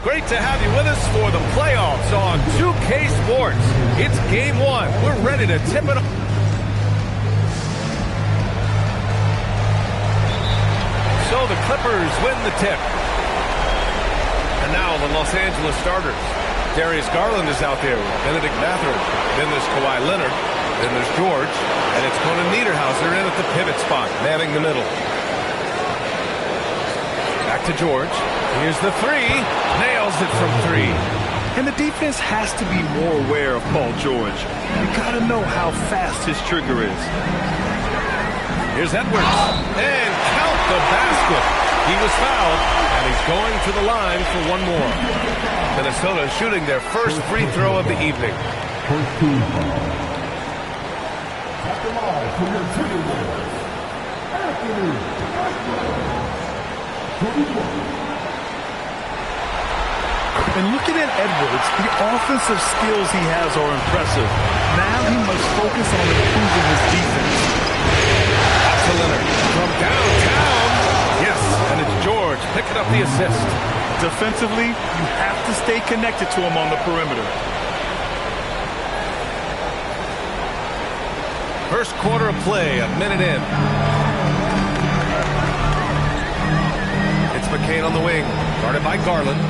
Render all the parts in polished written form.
Great to have you with us for the playoffs on 2K Sports. It's game one. We're ready to tip it off. So the Clippers win the tip. And now the Los Angeles starters. Darius Garland is out there with Benedict Mathurin. Then there's Kawhi Leonard. Then there's George. And it's Conan Niederhauser in at the pivot spot, manning the middle. Back to George. Here's the three. Nails it from three. And the defense has to be more aware of Paul George. You got to know how fast his trigger is. Here's Edwards. And count the basket. He was fouled, and he's going to the line for one more. Minnesota shooting their first free throw of the evening. And looking at Edwards, the offensive skills he has are impressive. Now he must focus on improving his defense. Out to Leonard from downtown. Yes, and it's George picking up the assist. Defensively, you have to stay connected to him on the perimeter. First quarter of play, a minute in. It's McCain on the wing, guarded by Garland.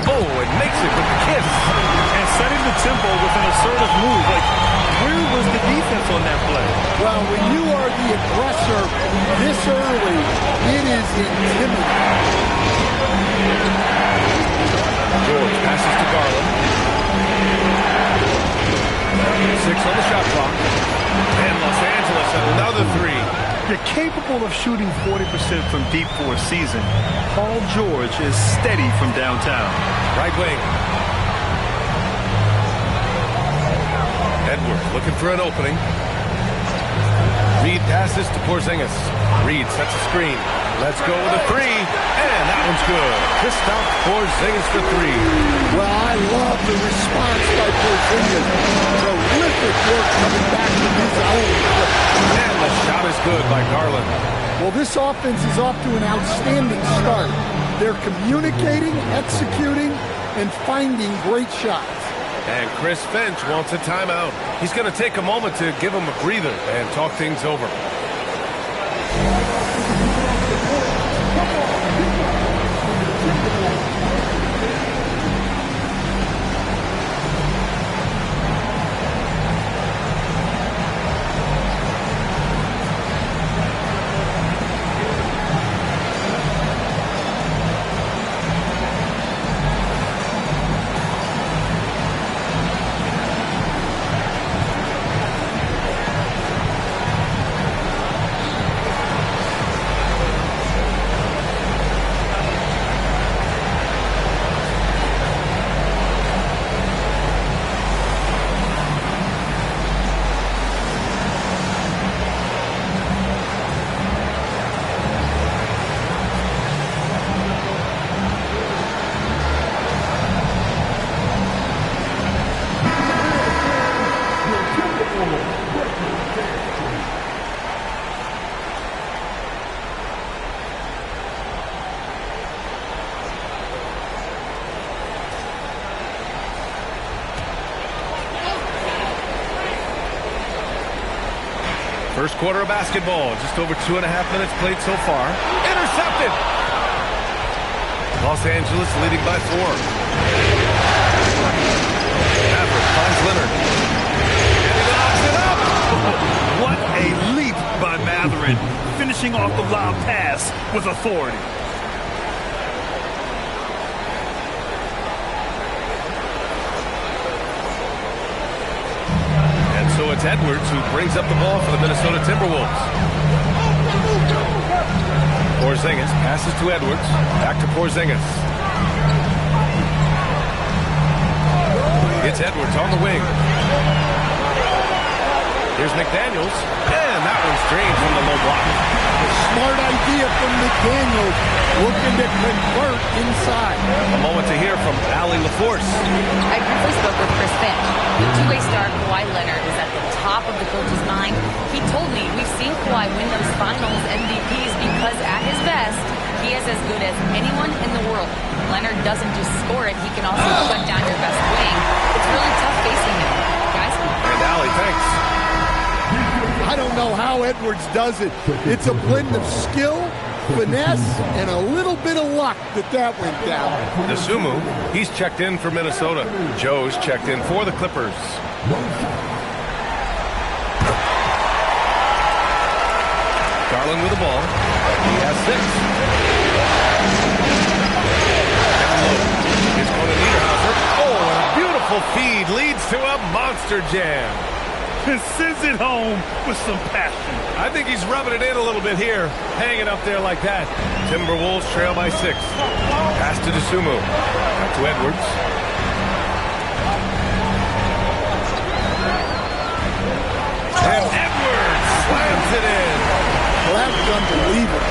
Oh, and makes it with the kiss. And setting the tempo with an assertive move. Like, where was the defense on that play? Well, when you are the aggressor this early, it is intimidating. George passes to Garland. 6 on the shot clock. And Los Angeles another three. You're capable of shooting 40% from deep for a season. Paul George is steady from downtown. Right wing. Edwards looking for an opening. Reed passes to Porzingis. Reed sets a screen. Let's go with a three. And that one's good. Kristaps Porzingis for three. Well, I love the response by Porzingis. Terrific work coming back to his own. And the shot is good by Garland. Well, this offense is off to an outstanding start. They're communicating, executing, and finding great shots. And Chris Finch wants a timeout. He's going to take a moment to give him a breather and talk things over. First quarter of basketball, just over 2.5 minutes played so far. Intercepted! Los Angeles leading by 4. Maverick finds Leonard. And he locks it up! What a leap by Mathurin, finishing off the lob pass with authority. So it's Edwards who brings up the ball for the Minnesota Timberwolves. Porzingis passes to Edwards. Back to Porzingis. It's Edwards on the wing. Here's McDaniels. And that one's drained from the low block. A smart idea from McDaniels, looking to convert inside. A moment to hear from Allie LaForce. I briefly spoke with Chris Finch. The two-way star Kawhi Leonard is at the top of the coach's mind. He told me we've seen Kawhi win those finals MVPs because at his best, he He is as good as anyone in the world. Leonard doesn't just score it, he can also shut down your best wing. It's really tough facing him, guys. And Allie, thanks. I don't know how Edwards does it. It's a blend of skill, finesse, and a little bit of luck that went down. Dosunmu, he's checked in for Minnesota. Joe's checked in for the Clippers. Garland with the ball. He has 6. Down low. It's going to Niederhauser. Oh, and a beautiful feed leads to a monster jam. And sends it home with some passion. I think he's rubbing it in a little bit here, hanging up there like that. Timberwolves trail by 6. Pass to Dosunmu. Back to Edwards. And Edwards slams it in. Well, that was unbelievable.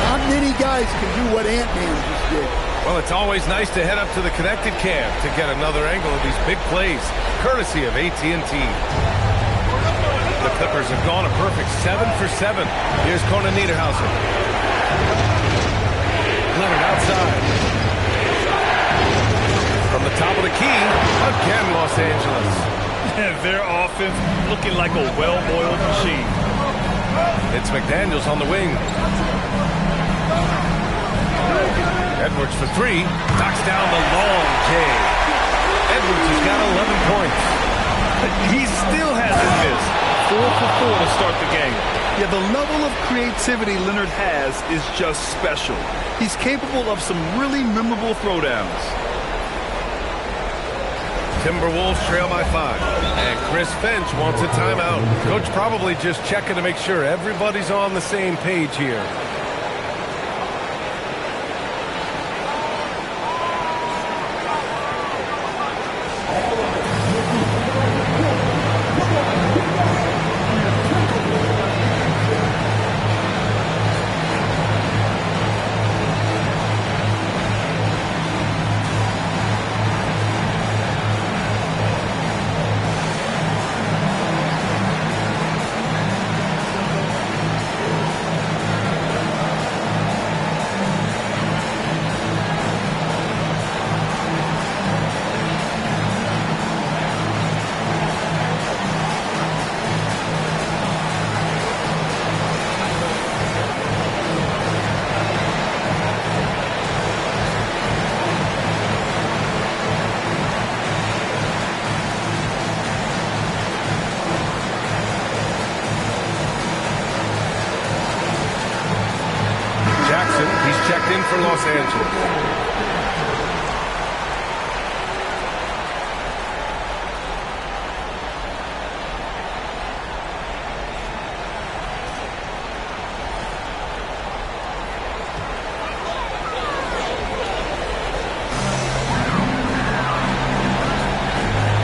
Not many guys can do what Ant-Man just did. Well, it's always nice to head up to the connected cam to get another angle of these big plays, courtesy of AT&T. The Clippers have gone a perfect 7 for 7. Here's Conan Niederhauser. Leonard outside. From the top of the key, again Los Angeles. And their offense looking like a well-oiled machine. It's McDaniels on the wing. Edwards for 3. Knocks down the long J. Edwards has got 11 points. He still hasn't missed. 4 for 4 to start the game. Yeah, the level of creativity Leonard has is just special. He's capable of some really memorable throwdowns. Timberwolves trail by 5. And Chris Finch wants a timeout. Coach probably just checking to make sure everybody's on the same page here. He's checked in for Los Angeles.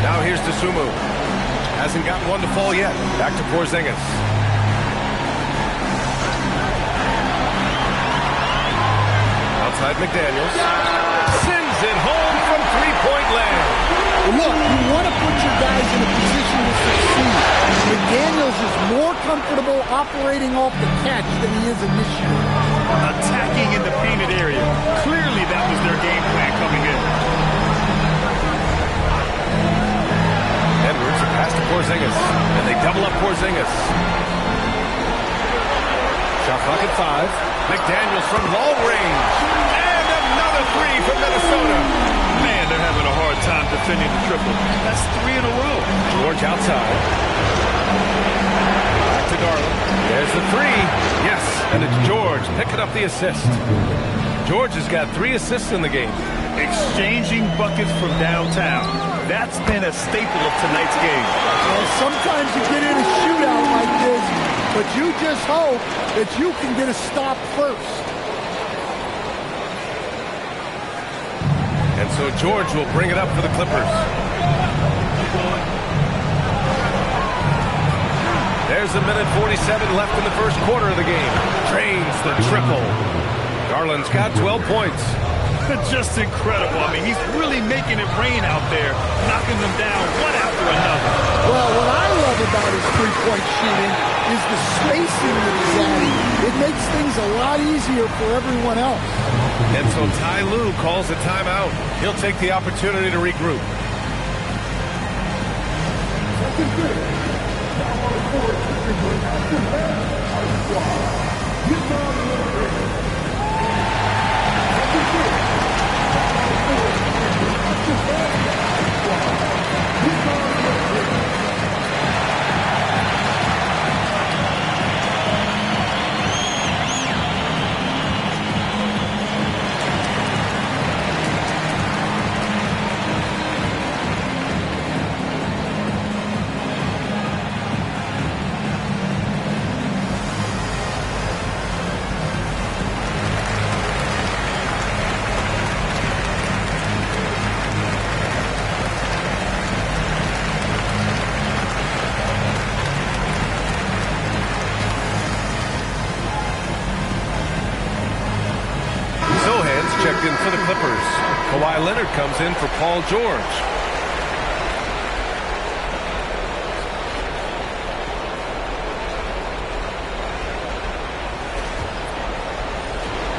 Now here's Dosunmu. Hasn't gotten one to fall yet. Back to Porzingis. Outside McDaniels. Sends it home from three-point land. Look, you want to put your guys in a position to succeed. McDaniels is more comfortable operating off the catch than he is initiating. Attacking in the painted area. Clearly that was their game plan coming in. Edwards, a pass to Porzingis. And they double up Porzingis. Shot clock at 5. McDaniels from long range. And another 3 from Minnesota. Man, they're having a hard time defending the triple. That's 3 in a row. George outside. Back to Garland. There's the 3. Yes, and it's George picking up the assist. George has got 3 assists in the game. Exchanging buckets from downtown. That's been a staple of tonight's game. Well, sometimes you get in a shootout like this, but you just hope that you can get a stop first. And so George will bring it up for the Clippers. There's a minute 47 left in the first quarter of the game. Drains the triple. Garland's got 12 points. Just incredible. I mean, he's really making it rain out there, knocking them down one after another. Well, what I love about his three-point shooting is the spacing that he's adding. it makes things a lot easier for everyone else. And so Ty Lue calls a timeout. He'll take the opportunity to regroup. Checked in for the Clippers. Kawhi Leonard comes in for Paul George.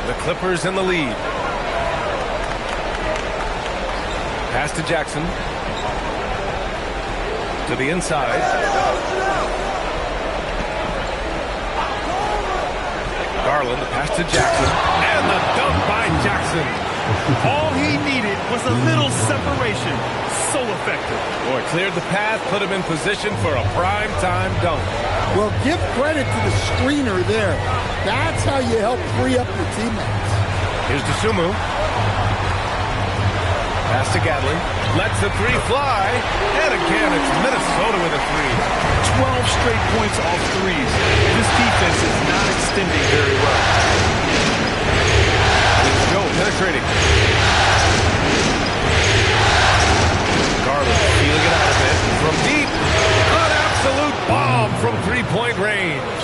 The Clippers in the lead. Pass to Jackson. To the inside. Garland, the pass to Jackson. And the dunk by Jackson. All he needed was a little separation. So effective. Boy, cleared the path, put him in position for a prime-time dunk. Well, give credit to the screener there. That's how you help free up your teammates. Here's DeSumo. Pass to Gatling. Lets the three fly. And again, it's Minnesota with a three. 12 straight points off threes. This defense is not extending very well. Joe penetrating. Garland feeling it out a bit. From deep. An absolute bomb from three-point range.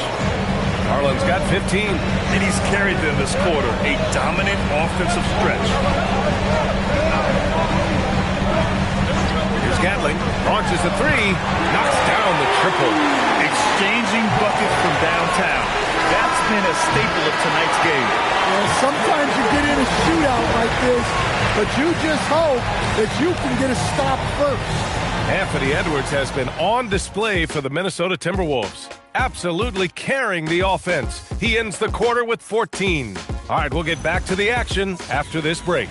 Garland's got 15. And he's carried them this quarter. A dominant offensive stretch. Here's Gatling. Launches a three. Knocks down the triple. Exchanging buckets from downtown. That's been a staple of tonight's game. Well, sometimes you get in a shootout like this, but you just hope that you can get a stop first. Anthony Edwards has been on display for the Minnesota Timberwolves. Absolutely carrying the offense. He ends the quarter with 14. All right, we'll get back to the action after this break.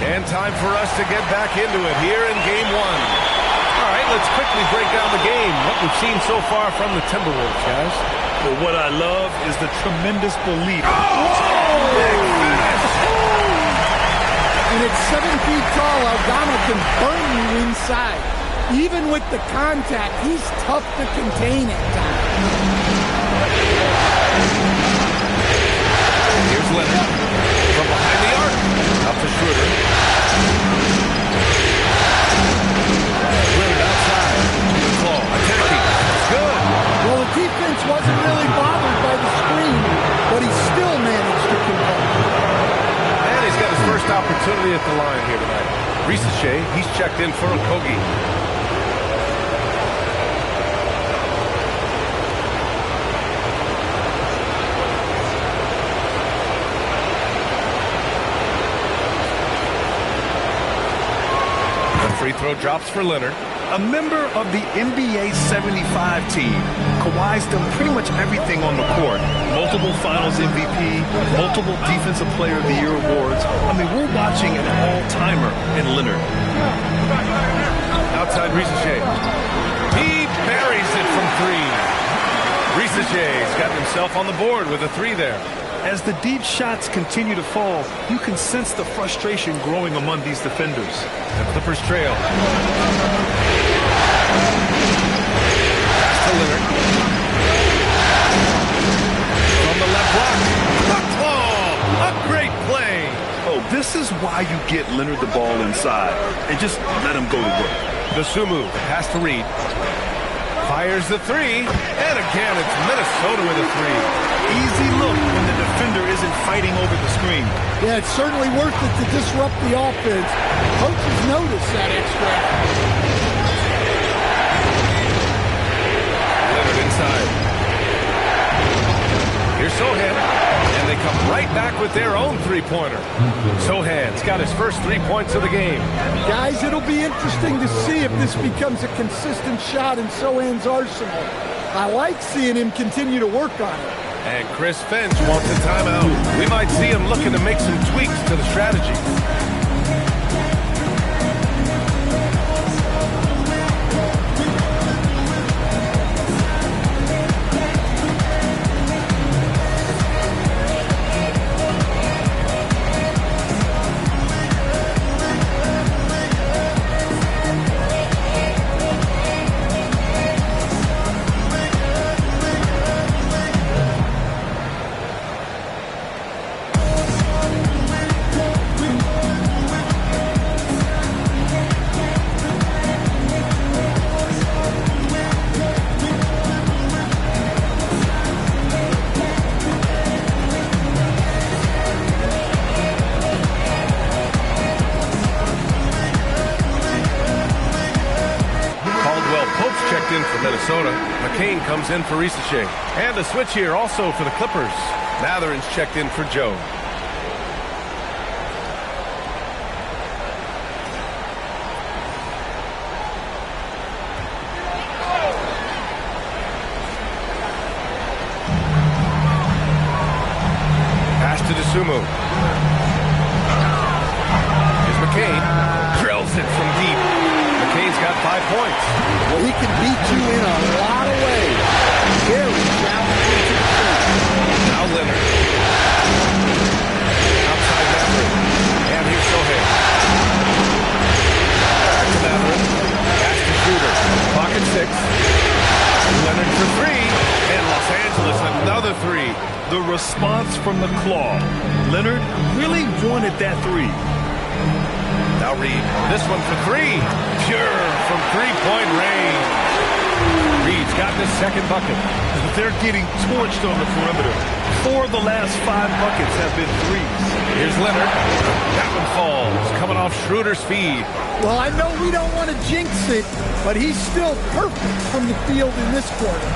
And time for us to get back into it here in Game 1. All right, let's quickly break down the game. What we've seen so far from the Timberwolves, guys. But what I love is the tremendous belief. And at 7 feet tall, Aldama can burn you inside. Even with the contact, he's tough to contain at times. Here's Leonard from behind the arc. Up to Schroeder. Leonard outside. Claw attacking. Good. Well, the defense wasn't really bothered by the screen, but he still managed to convert. And he's got his first opportunity at the line here tonight. Risache, he's checked in for Okogie. Free throw drops for Leonard. A member of the NBA 75 team, Kawhi's done pretty much everything on the court. Multiple Finals MVP, multiple Defensive Player of the Year awards. I mean, we're watching an all-timer in Leonard. Outside Risache. He buries it from three. Risache's got himself on the board with a three there. As the deep shots continue to fall, you can sense the frustration growing among these defenders. The Clippers trail. Pass to Leonard. From the left block. A claw! A great play! Oh, this is why you get Leonard the ball inside and just let him go to work. DeSumo, pass to Reed. Fires the three. And again, it's Minnesota with a three. Easy look when the defender isn't fighting over the screen. Yeah, it's certainly worth it to disrupt the offense. Coaches notice that extra. Leonard inside. Here's Sochan, and they come right back with their own three-pointer. Sochan's got his first 3 points of the game. Guys, it'll be interesting to see if this becomes a consistent shot in Sochan's arsenal. I like seeing him continue to work on it. And Chris Finch wants a timeout. We might see him looking to make some tweaks to the strategy. McCain comes in for Risacher. And a switch here also for the Clippers. Mathurin's checked in for Joe. Pass to Dosunmu. Here's McCain. Drills it from deep. McCain's got 5 points. Well, he can beat you in a lot of ways. Very challenging to defend. Now Leonard. Outside Mathurin. And here's Sochan. Back to Mathurin. Pass to Schroeder. Pocket 6. Leonard for 3. And Los Angeles another 3. The response from the claw. Leonard really wanted that 3. Now Reed, this one for 3. Pure from three-point range. Reed's got his second bucket. They're getting torched on the perimeter. 4 of the last 5 buckets have been threes. Here's Leonard. That one falls, coming off Schroeder's feed. Well, I know we don't want to jinx it, but he's still perfect from the field in this quarter.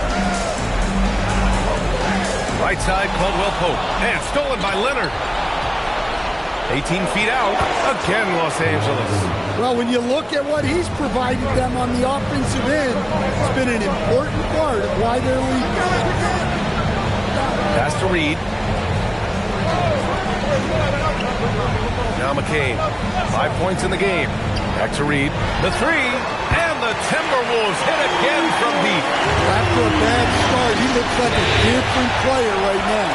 Right side, Caldwell Pope. And stolen by Leonard. 18 feet out. Again, Los Angeles. Well, when you look at what he's provided them on the offensive end, it's been an important part of why they're leading. Pass to Reed. Now McCain. 5 points in the game. Back to Reed. The 3. And the Timberwolves hit again from deep. After a bad start, he looks like a different player right now.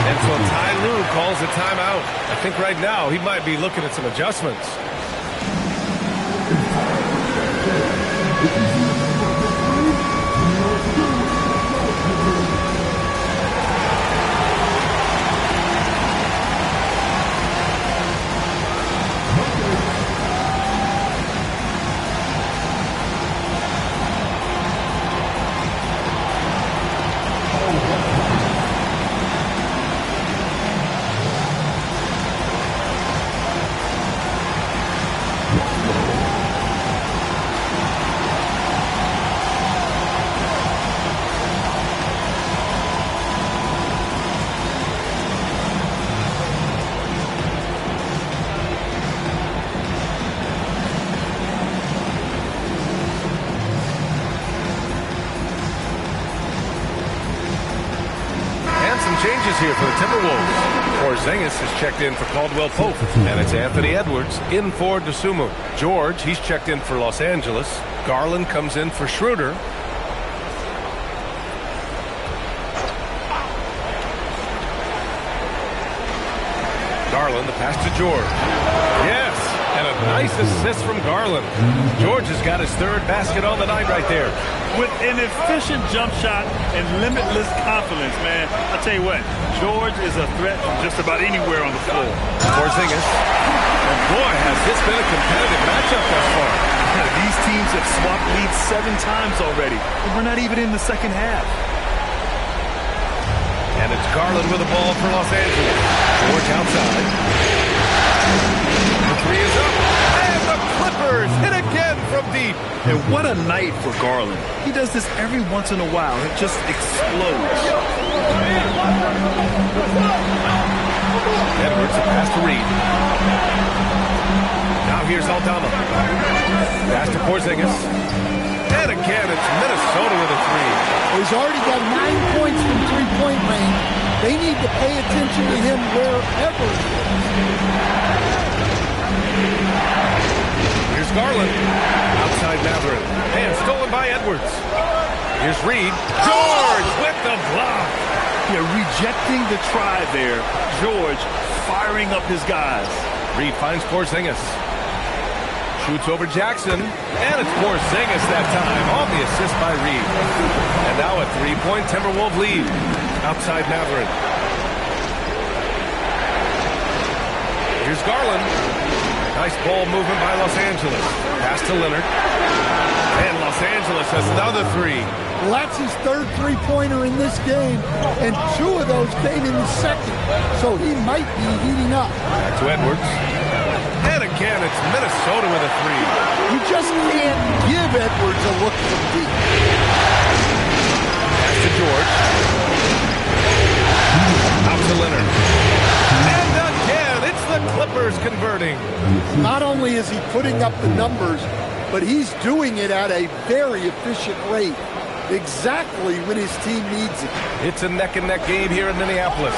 And so Ty Lue calls a timeout. I think right now he might be looking at some adjustments. Changes here for the Timberwolves. Porzingis has checked in for Caldwell Pope. And it's Anthony Edwards in for Dosunmu. George, he's checked in for Los Angeles. Garland comes in for Schroeder. Garland, the pass to George. Yes, and a nice assist from Garland. George has got his 3rd basket on the night right there. With an efficient jump shot and limitless confidence, man. I'll tell you what, George is a threat from just about anywhere on the floor. Porzingis. And boy, has this been a competitive matchup thus far. These teams have swapped leads 7 times already, and we're not even in the second half. And it's Garland with the ball for Los Angeles. George outside. The three is up. And the Clippers hit again from deep. And what a night for Garland. He does this every once in a while. It just explodes. Edwards, a pass to Reed. Now here's Aldama. Pass to Porzingis. And again, it's Minnesota with a three. He's already got 9 points from three-point range. They need to pay attention to him wherever he is. Here's Garland. Outside Mathurin. And stolen by Edwards. Here's Reed. George with the block. Yeah, rejecting the try there. George firing up his guys. Reed finds Porzingis. Shoots over Jackson. And it's Porzingis that time on the assist by Reed. And now a three-point Timberwolves lead. Outside Mathurin. Here's Garland. Nice ball movement by Los Angeles. Pass to Leonard. And Los Angeles has another three. Well, that's his third three-pointer in this game, and 2 of those came in the second, so he might be heating up. Back to Edwards. And again, it's Minnesota with a three. You just can't give Edwards a look from deep. Pass to George. Out to Leonard. And again, it's the Clippers converting. Not only is he putting up the numbers, but he's doing it at a very efficient rate. Exactly when his team needs it. It's a neck-and-neck game here in Minneapolis.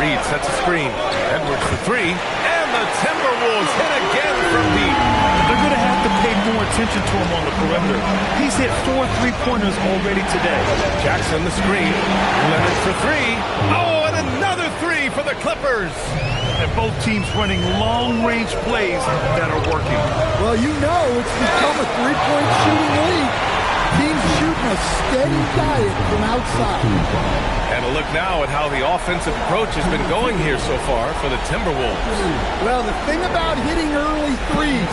Reed sets a screen. Edwards for three. And the Timberwolves hit again from deep. They're going to have to pay more attention to him on the perimeter. He's hit 4 three-pointers already today. Jackson the screen. Leonard for three. Oh, and another three for the Clippers. And both teams running long-range plays that are working. Well, you know it's become a three-point shooting league. Teams shooting a steady diet from outside. And a look now at how the offensive approach has been going here so far for the Timberwolves. Well, the thing about hitting early threes,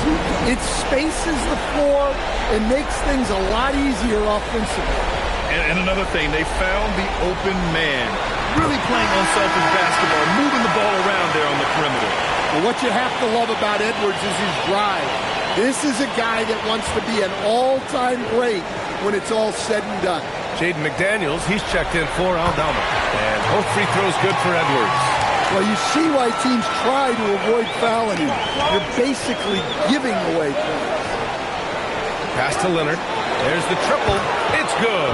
it spaces the floor and makes things a lot easier offensively. And another thing, they found the open man. Really playing unselfish basketball, moving the ball around there on the perimeter. Well, what you have to love about Edwards is his drive. This is a guy that wants to be an all-time great when it's all said and done. Jaden McDaniels, he's checked in for Aldama. And both free throws good for Edwards. Well, you see why teams try to avoid fouling him. You're basically giving away points. Pass to Leonard. There's the triple. It's good.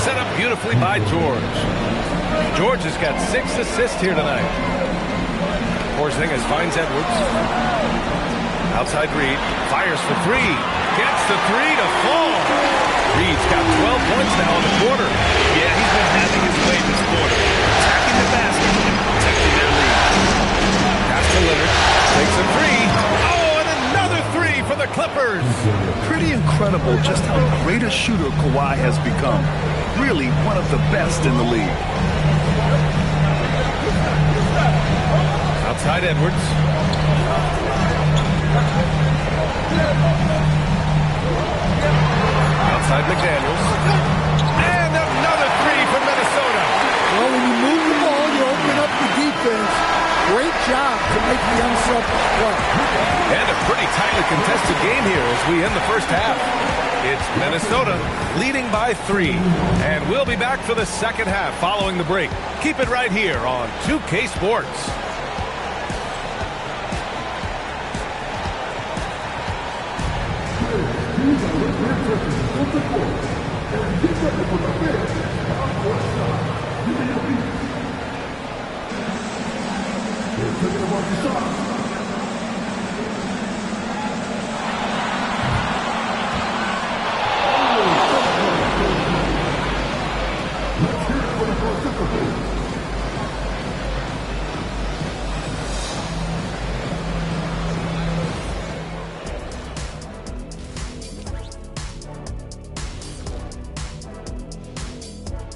Set up beautifully by George. George has got 6 assists here tonight. Porzingis finds Edwards. Outside Reed. Fires for three. Gets the three to fall. Reed's got 12 points now in the quarter. Yeah, he's been having his way this quarter. Attacking the basket and protecting their lead. Pass to Leonard. Takes a three. Oh, and another three for the Clippers. Pretty incredible just how great a shooter Kawhi has become. Really one of the best in the league. Outside Edwards. Outside McDaniels. And another three for Minnesota. Well, when you move the ball, you open up the defense. Great job to make the unselfish play. And a pretty tightly contested game here as we end the first half. It's Minnesota leading by 3. And we'll be back for the second half following the break. Keep it right here on 2K Sports.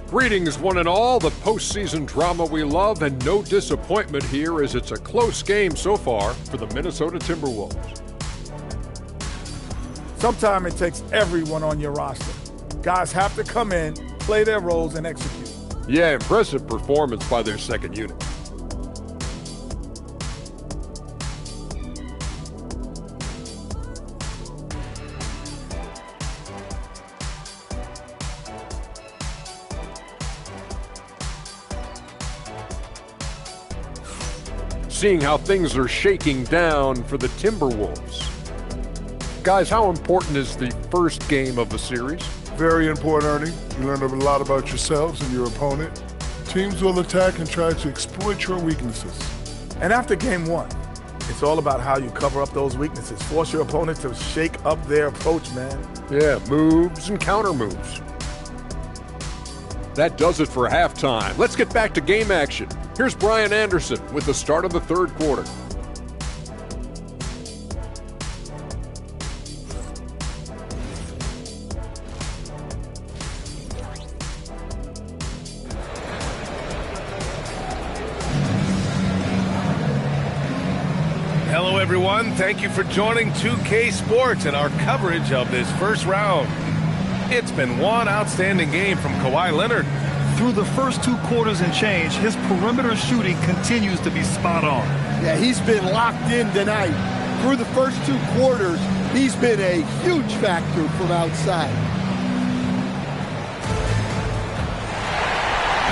Greetings, one and all. The postseason drama we love, and no disappointment here as it's a close game so far for the Minnesota Timberwolves. Sometimes it takes everyone on your roster. Guys have to come in play their roles and execute. Yeah, impressive performance by their second unit. Seeing how things are shaking down for the Timberwolves. Guys, how important is the first game of the series? Very important, Ernie. You learn a lot about yourselves and your opponent. Teams will attack and try to exploit your weaknesses. And after game one, it's all about how you cover up those weaknesses. Force your opponent to shake up their approach, man. Yeah, moves and counter moves. That does it for halftime. Let's get back to game action. Here's Brian Anderson with the start of the third quarter. Hello, everyone. Thank you for joining 2K Sports and our coverage of this first round. It's been one outstanding game from Kawhi Leonard. Through the first 2 quarters and change, his perimeter shooting continues to be spot on. Yeah, he's been locked in tonight. Through the first 2 quarters, he's been a huge factor from outside.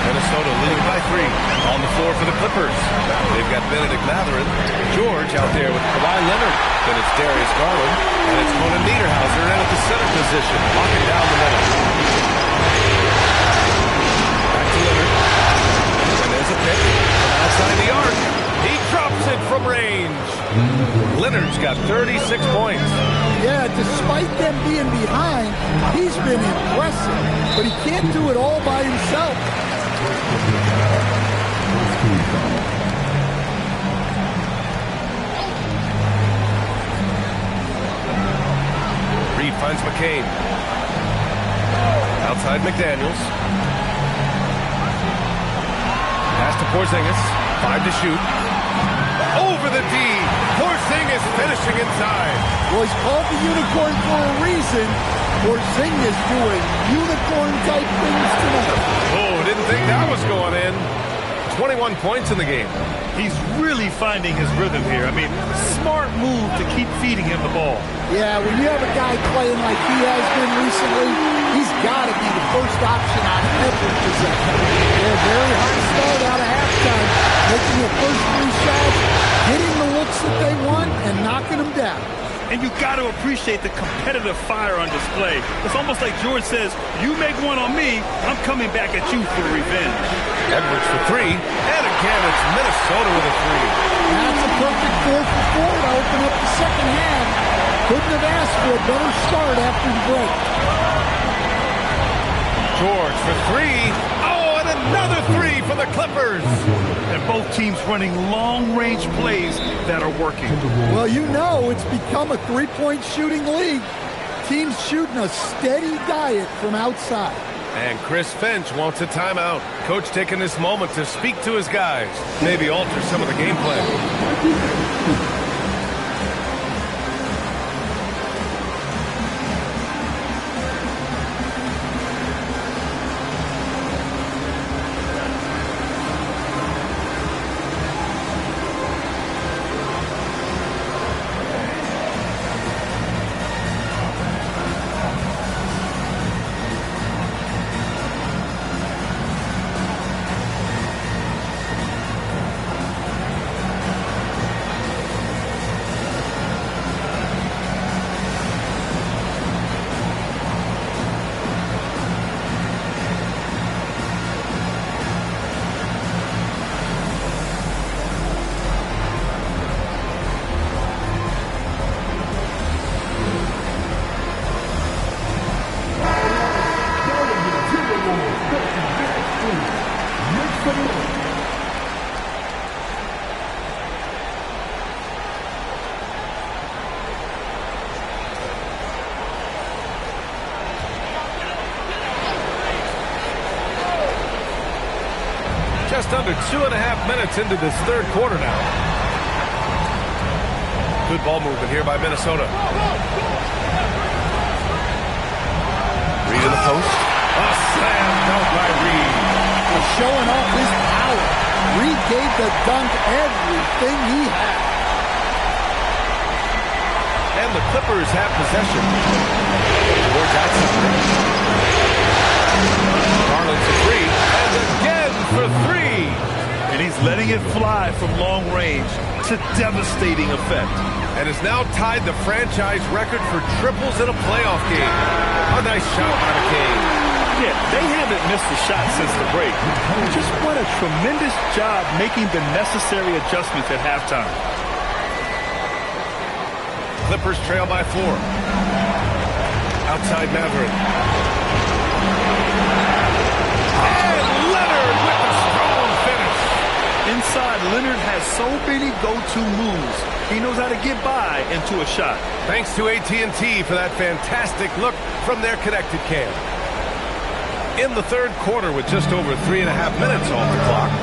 Minnesota leading by 3 on the floor for the Clippers. They've got Benedict Mathurin, George out there with Kawhi Leonard. Then it's Darius Garland, and it's Conan Niederhauser in at the center position, locking down the middle. Back to Leonard. And there's a pick from outside the arc. He drops it from range. Leonard's got 36 points. Yeah, despite them being behind, he's been impressive. But he can't do it all by himself. Reed finds McCain. Outside McDaniels. Pass to Porzingis. 5 to shoot. Over the D. Porzingis finishing inside. Well, he's called the unicorn for a reason. Porzingis doing unicorn-type things tonight. Oh, didn't think that was going in. 21 points in the game. He's really finding his rhythm here. I mean, smart move to keep feeding him the ball. Yeah, when you have a guy playing like he has been recently, he's got to be the first option on every possession. Yeah, very hot start out of halftime, making the first 3 shots, getting the looks that they want, and knocking them down. And you got to appreciate the competitive fire on display. It's almost like George says, you make one on me, I'm coming back at you for revenge. Edwards for 3, and again it's Minnesota with a 3. That's a perfect 4 for 4 to open up the second half. Couldn't have asked for a better start after the break. George for 3. Oh, and another 3 for the Clippers. And both teams running long-range plays that are working. Well, you know it's become a 3-point shooting league. Teams shooting a steady diet from outside. And Chris Finch wants a timeout. Coach taking this moment to speak to his guys. Maybe alter some of the game plan. Just under 2.5 minutes into this third quarter now. Good ball movement here by Minnesota. Reed in the post. A slam dunk by Reed. Showing off his power. Reed gave the dunk everything he had. And the Clippers have possession. Towards outside. Garland's a three. And again for three. And he's letting it fly from long range to devastating effect. And has now tied the franchise record for triples in a playoff game. A nice shot by McCain. Yeah, they haven't missed a shot since the break. Just what a tremendous job making the necessary adjustments at halftime. Clippers trail by 4. Outside Mathurin. And Leonard with a strong finish. Inside, Leonard has so many go-to moves. He knows how to get by into a shot. Thanks to AT&T for that fantastic look from their connected cam. In the third quarter with just over 3.5 minutes off the clock.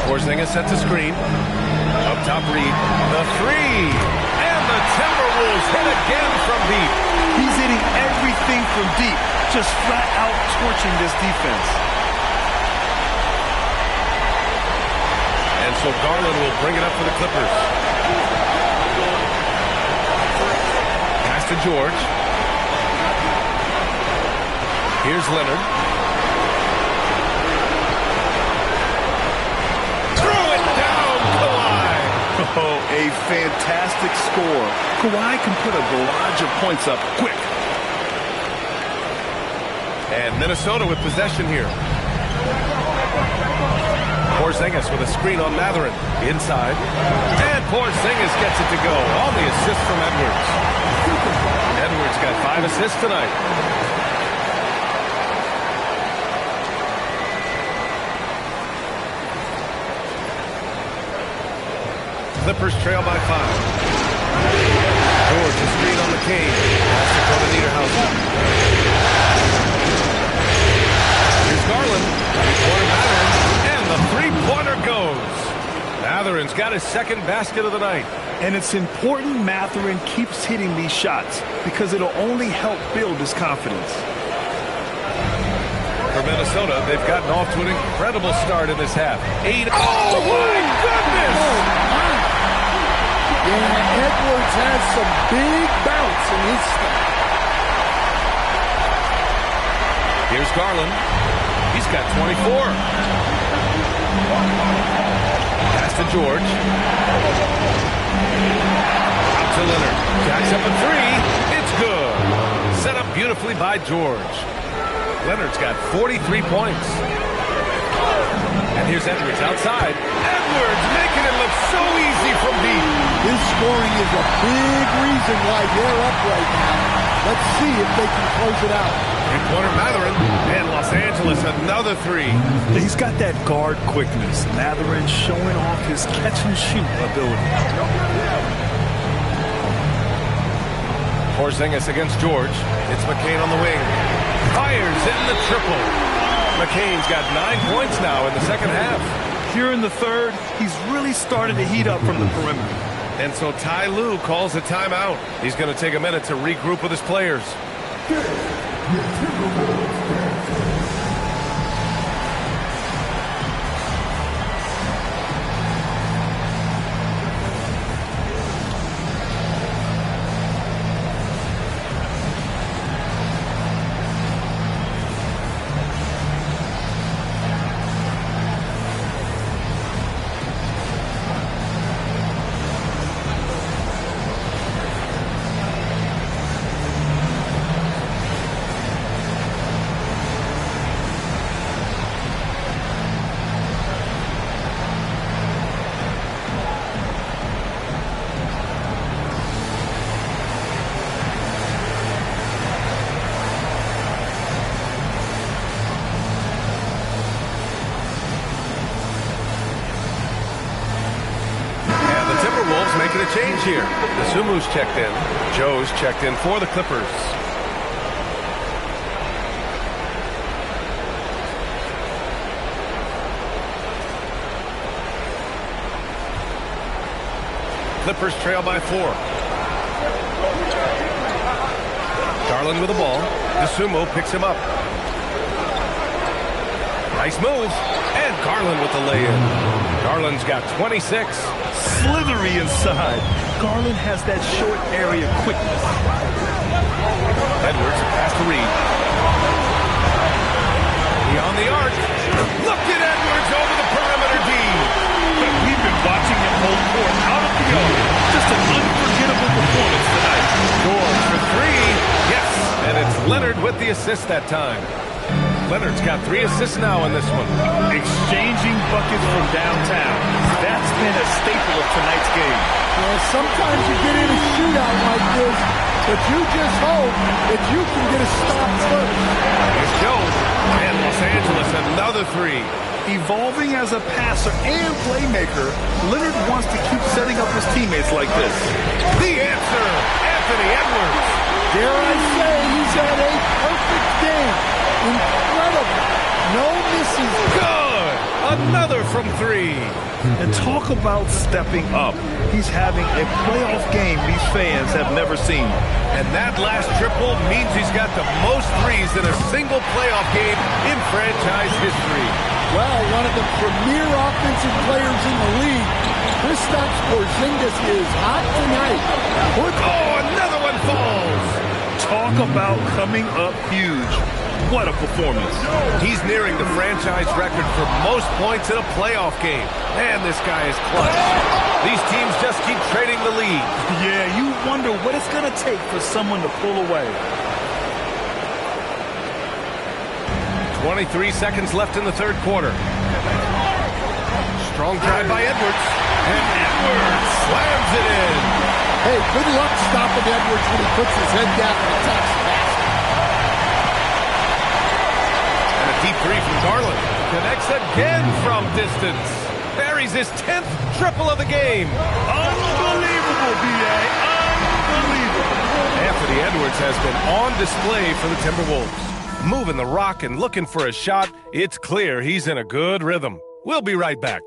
Porzingis sets a screen. Up top Reed. The three. And the Timberwolves hit again from deep. He's hitting everything from deep. Just flat out torching this defense. And so Garland will bring it up for the Clippers. Pass to George. Here's Leonard. Throw it down, Kawhi. Oh, a fantastic score. Kawhi can put a barrage of points up quick. And Minnesota with possession here. Porzingis with a screen on Mathurin. Inside. And Porzingis gets it to go on the assist from Edwards. Edwards got 5 assists tonight. Clippers trail by 5. George, a screen on McCain. Pass to Dakota Niederhausen. Here's Garland. Three-pointer Mathurin. And the three-pointer goes. Mathurin's got his second basket of the night. And it's important Mathurin keeps hitting these shots because it'll only help build his confidence. For Minnesota, they've gotten off to an incredible start in this half. 8. Oh, my goodness! Oh, my. Yeah, Edwards has some big bounce in his step. Here's Garland. He's got 24. Pass to George. Out to Leonard. Jacks up a three. It's good. Set up beautifully by George. Leonard's got 43 points. And here's Edwards outside. Edwards making it look so easy from deep. His scoring is a big reason why they're up right now. Let's see if they can close it out. Three-pointer Mathurin. And Los Angeles another three. He's got that guard quickness. Mathurin showing off his catch-and-shoot ability. Porzingis against George. It's McCain on the wing. Fires in the triple. McCain's got 9 points now in the second half. Here in the third, he's really started to heat up from the perimeter. And so Ty Lue calls a timeout. He's going to take a minute to regroup with his players. Making a change here. The Sumu's checked in. Joe's checked in for the Clippers. Clippers trail by 4. Garland with the ball. DeSumo picks him up. Nice move. And Garland with the lay-in. Garland's got 26. Slithery inside. Garland has that short area quickness. Edwards pass to Reed. Beyond the arc. Look at Edwards over the perimeter D. We've been watching him hold court out of the yard. Just an unforgettable performance tonight. Scores for three. Yes. And it's Leonard with the assist that time. Leonard's got 3 assists now in this one. Exchanging buckets from downtown. That's been a staple of tonight's game. Well, sometimes you get in a shootout like this, but you just hope that you can get a stop first. Here's Joe. And Los Angeles another 3. Evolving as a passer and playmaker, Leonard wants to keep setting up his teammates like this. The answer, Anthony Edwards. Dare I say, he's had a perfect game. Incredible. No misses. Good. Another from 3. And talk about stepping up. He's having a playoff game these fans have never seen. And that last triple means he's got the most threes in a single playoff game in franchise history. Well, one of the premier offensive players in the league, Kristaps Porzingis is hot tonight. Oh, another one falls. Talk about coming up huge. What a performance. He's nearing the franchise record for most points in a playoff game. And this guy is clutch. These teams just keep trading the lead. Yeah, you wonder what it's going to take for someone to pull away. 23 seconds left in the third quarter. Strong drive by Edwards. And Edwards slams it in. Hey, good luck stopping Edwards when he puts his head down and attacks the basket. And a deep 3 from Garland. Connects again from distance. Buries his 10th triple of the game. Unbelievable, B.A. Unbelievable. Anthony Edwards has been on display for the Timberwolves. Moving the rock and looking for a shot, it's clear he's in a good rhythm. We'll be right back.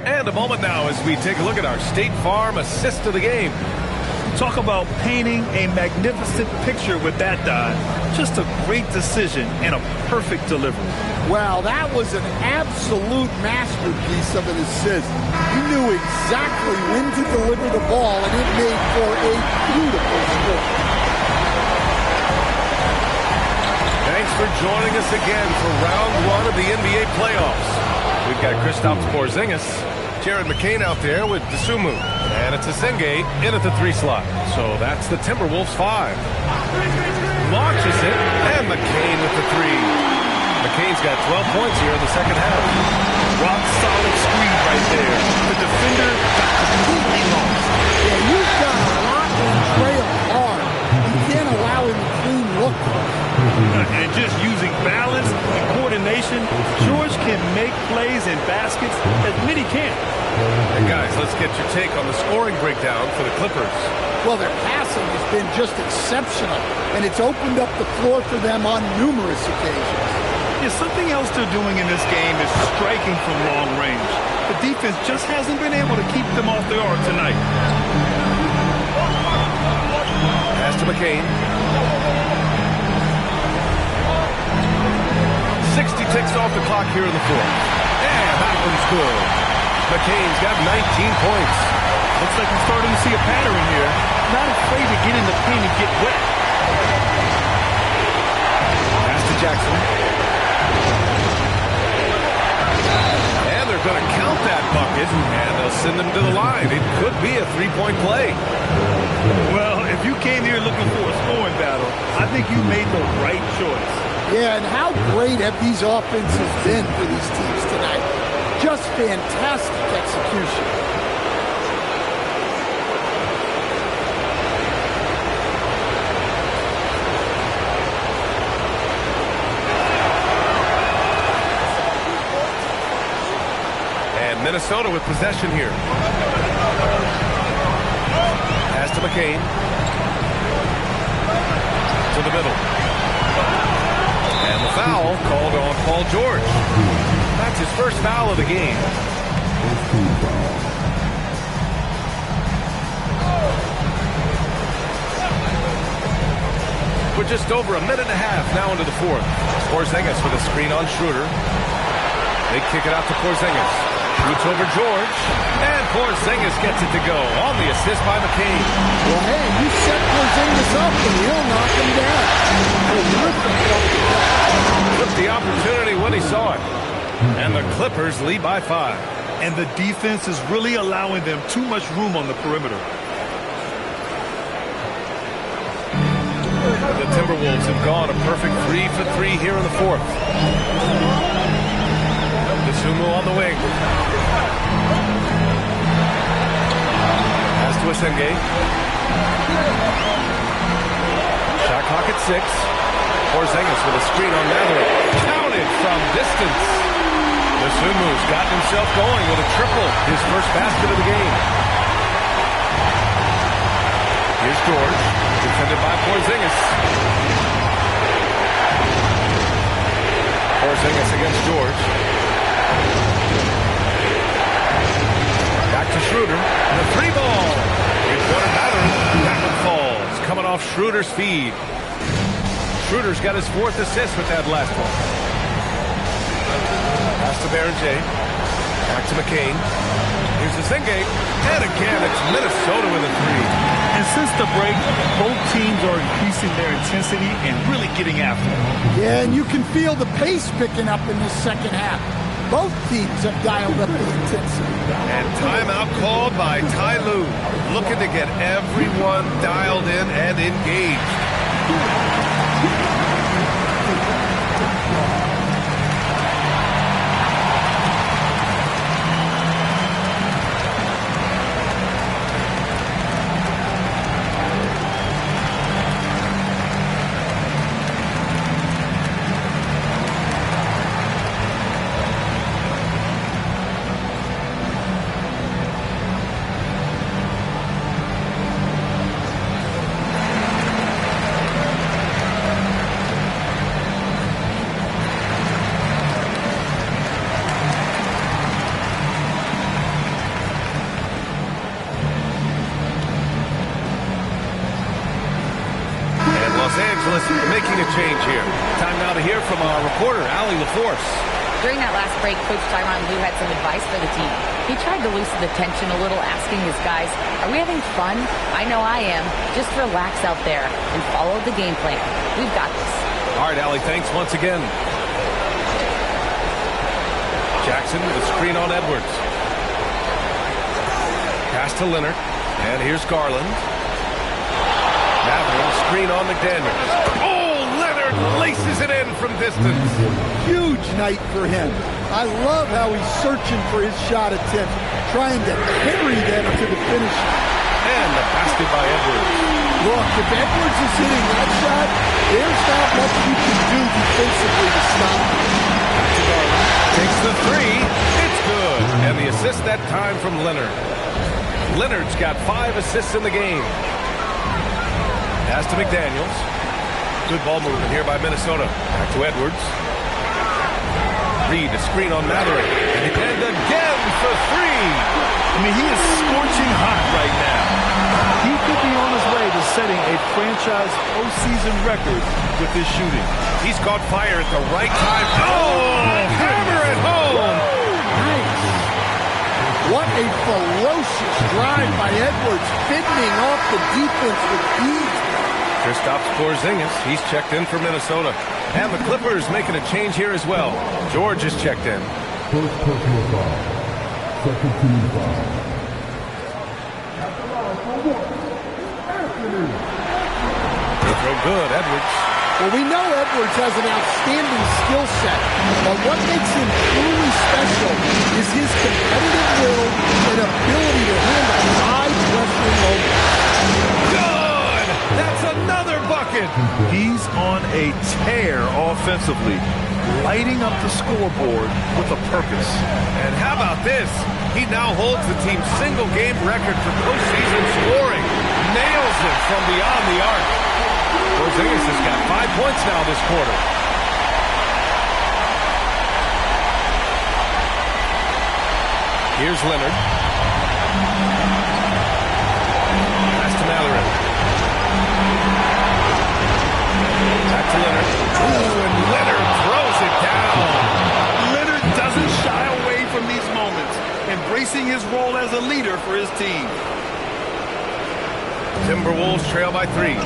And a moment now as we take a look at our State Farm assist of the game. Talk about painting a magnificent picture with that dive. Just a great decision and a perfect delivery. Well, that was an absolute masterpiece of an assist. You knew exactly when to deliver the ball, and it made for a beautiful score. Thanks for joining us again for round 1 of the NBA playoffs. We've got Kristaps Porzingis, Jared McCain out there with DeSumo. And it's Asenge in at the 3 slot. So that's the Timberwolves 5. Launches it, and McCain with the 3. McCain's got 12 points here in the second half. Rock solid screen right there. The defender got completely lost. Yeah, you've got a lot to trail hard. You can't allow him to clean look. And just using balance and coordination, George can make plays and baskets that many can't. And guys, let's get your take on the scoring breakdown for the Clippers. Well, their passing has been just exceptional, and it's opened up the floor for them on numerous occasions. Yeah, something else they're doing in this game is striking from long range. The defense just hasn't been able to keep them off the arc tonight. Pass to McCain. 60 ticks off the clock here in the fourth. And that one's good. McCain's got 19 points. Looks like we're starting to see a pattern here. Not afraid to get in the paint and get wet. Pass to Jackson. And they're going to count that bucket, and they'll send him to the line. It could be a three-point play. Well, if you came here looking for a scoring battle, I think you made the right choice. Yeah, and how great have these offenses been for these teams tonight? Just fantastic execution. Minnesota with possession here. Pass to McCain. To the middle. And the foul called on Paul George. That's his first foul of the game. We're just over a minute and a half now into the fourth. Porzingis with a screen on Schroeder. They kick it out to Porzingis. Shoots over George. And Porzingis gets it to go on the assist by McCain. Well, hey, you set Porzingis up and he'll knock him down. Took the opportunity when he saw it. And the Clippers lead by 5. And the defense is really allowing them too much room on the perimeter. The Timberwolves have gone a perfect 3 for 3 here in the fourth. Dosunmu on the wing. Pass to Asenge. Shot clock at 6. Porzingis with a screen on Mathurin. Counted from distance. Dosunmu's gotten himself going with a triple. His first basket of the game. Here's George. Defended by Porzingis. Porzingis against George. Back to Schroeder. And the 3 ball. Three-quarter Mathurin. That one falls. Coming off Schroeder's feed. Schroeder's got his 4th assist with that last one. Pass to Baron J. Back to McCain. Here's Asenge. And again, it's Minnesota with a 3. And since the break, both teams are increasing their intensity and really getting after it. Yeah, and you can feel the pace picking up in this second half. Both teams have dialed up the intensity. And timeout called by Ty Lue. Looking to get everyone dialed in and engaged. Making a change here. Time now to hear from our reporter, Allie LaForce. During that last break, Coach Tyronn Lue had some advice for the team. He tried to loosen the tension a little, asking his guys, are we having fun? I know I am. Just relax out there and follow the game plan. We've got this. All right, Allie, thanks once again. Jackson with a screen on Edwards. Pass to Leonard. And here's Garland. Mathurin, screen on McDaniels. Oh, Leonard laces it in from distance. Huge night for him. I love how he's searching for his shot attempt, trying to carry them to the finish. And the basket by Edwards. Look, if Edwards is hitting that shot, there's not much you can do defensively to stop him. Takes the 3. It's good. And the assist that time from Leonard. Leonard's got 5 assists in the game. Pass to McDaniels. Good ball movement here by Minnesota. Back to Edwards. Reed, a screen on Mathurin. And again for 3. I mean, he is scorching hot right now. He could be on his way to setting a franchise postseason record with his shooting. He's caught fire at the right time. Oh, hammer it home. Nice. What a ferocious drive by Edwards, fending off the defense with ease. Kristaps Porzingis, he's checked in for Minnesota. And the Clippers making a change here as well. George is checked in. First personal foul. Second team foul. They throw good, Edwards. Well, we know Edwards has an outstanding skill set, but what makes him truly special is his competitive will and ability to handle high-pressure moments. Good! That's another bucket! He's on a tear offensively. lighting up the scoreboard with a purpose. And how about this? He now holds the team's single-game record for postseason scoring. Nails it from beyond the arc. Porzingis has got 5 points now this quarter. Here's Leonard. Pass to Mathurin. Back to Leonard. Ooh, and Leonard throws it down. Leonard doesn't shy away from these moments, embracing his role as a leader for his team. Timberwolves trail by 3.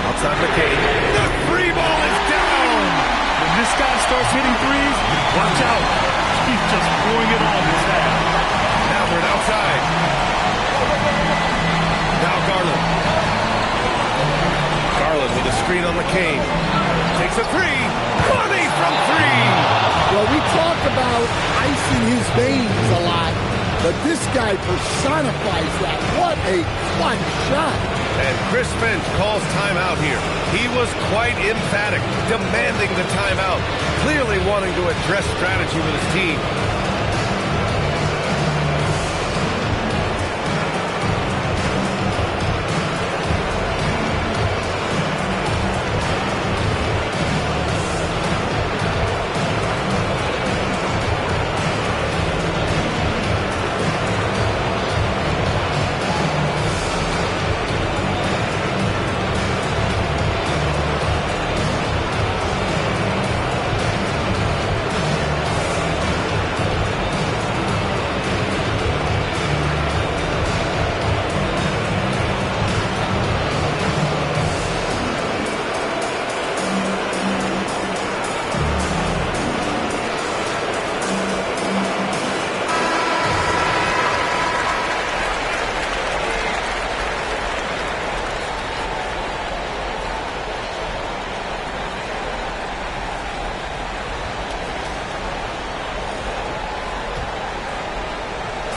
Outside McCain. The 3 ball is down. When this guy starts hitting threes, watch out. He's just throwing it on his head. Mathurin outside. Now Garland. Garland with a screen on McCain. Takes a 3. Money from 3. Well, we talk about icing his veins a lot, but this guy personifies that. What a clutch shot. And Chris Finch calls timeout here. He was quite emphatic, demanding the timeout, clearly wanting to address strategy with his team.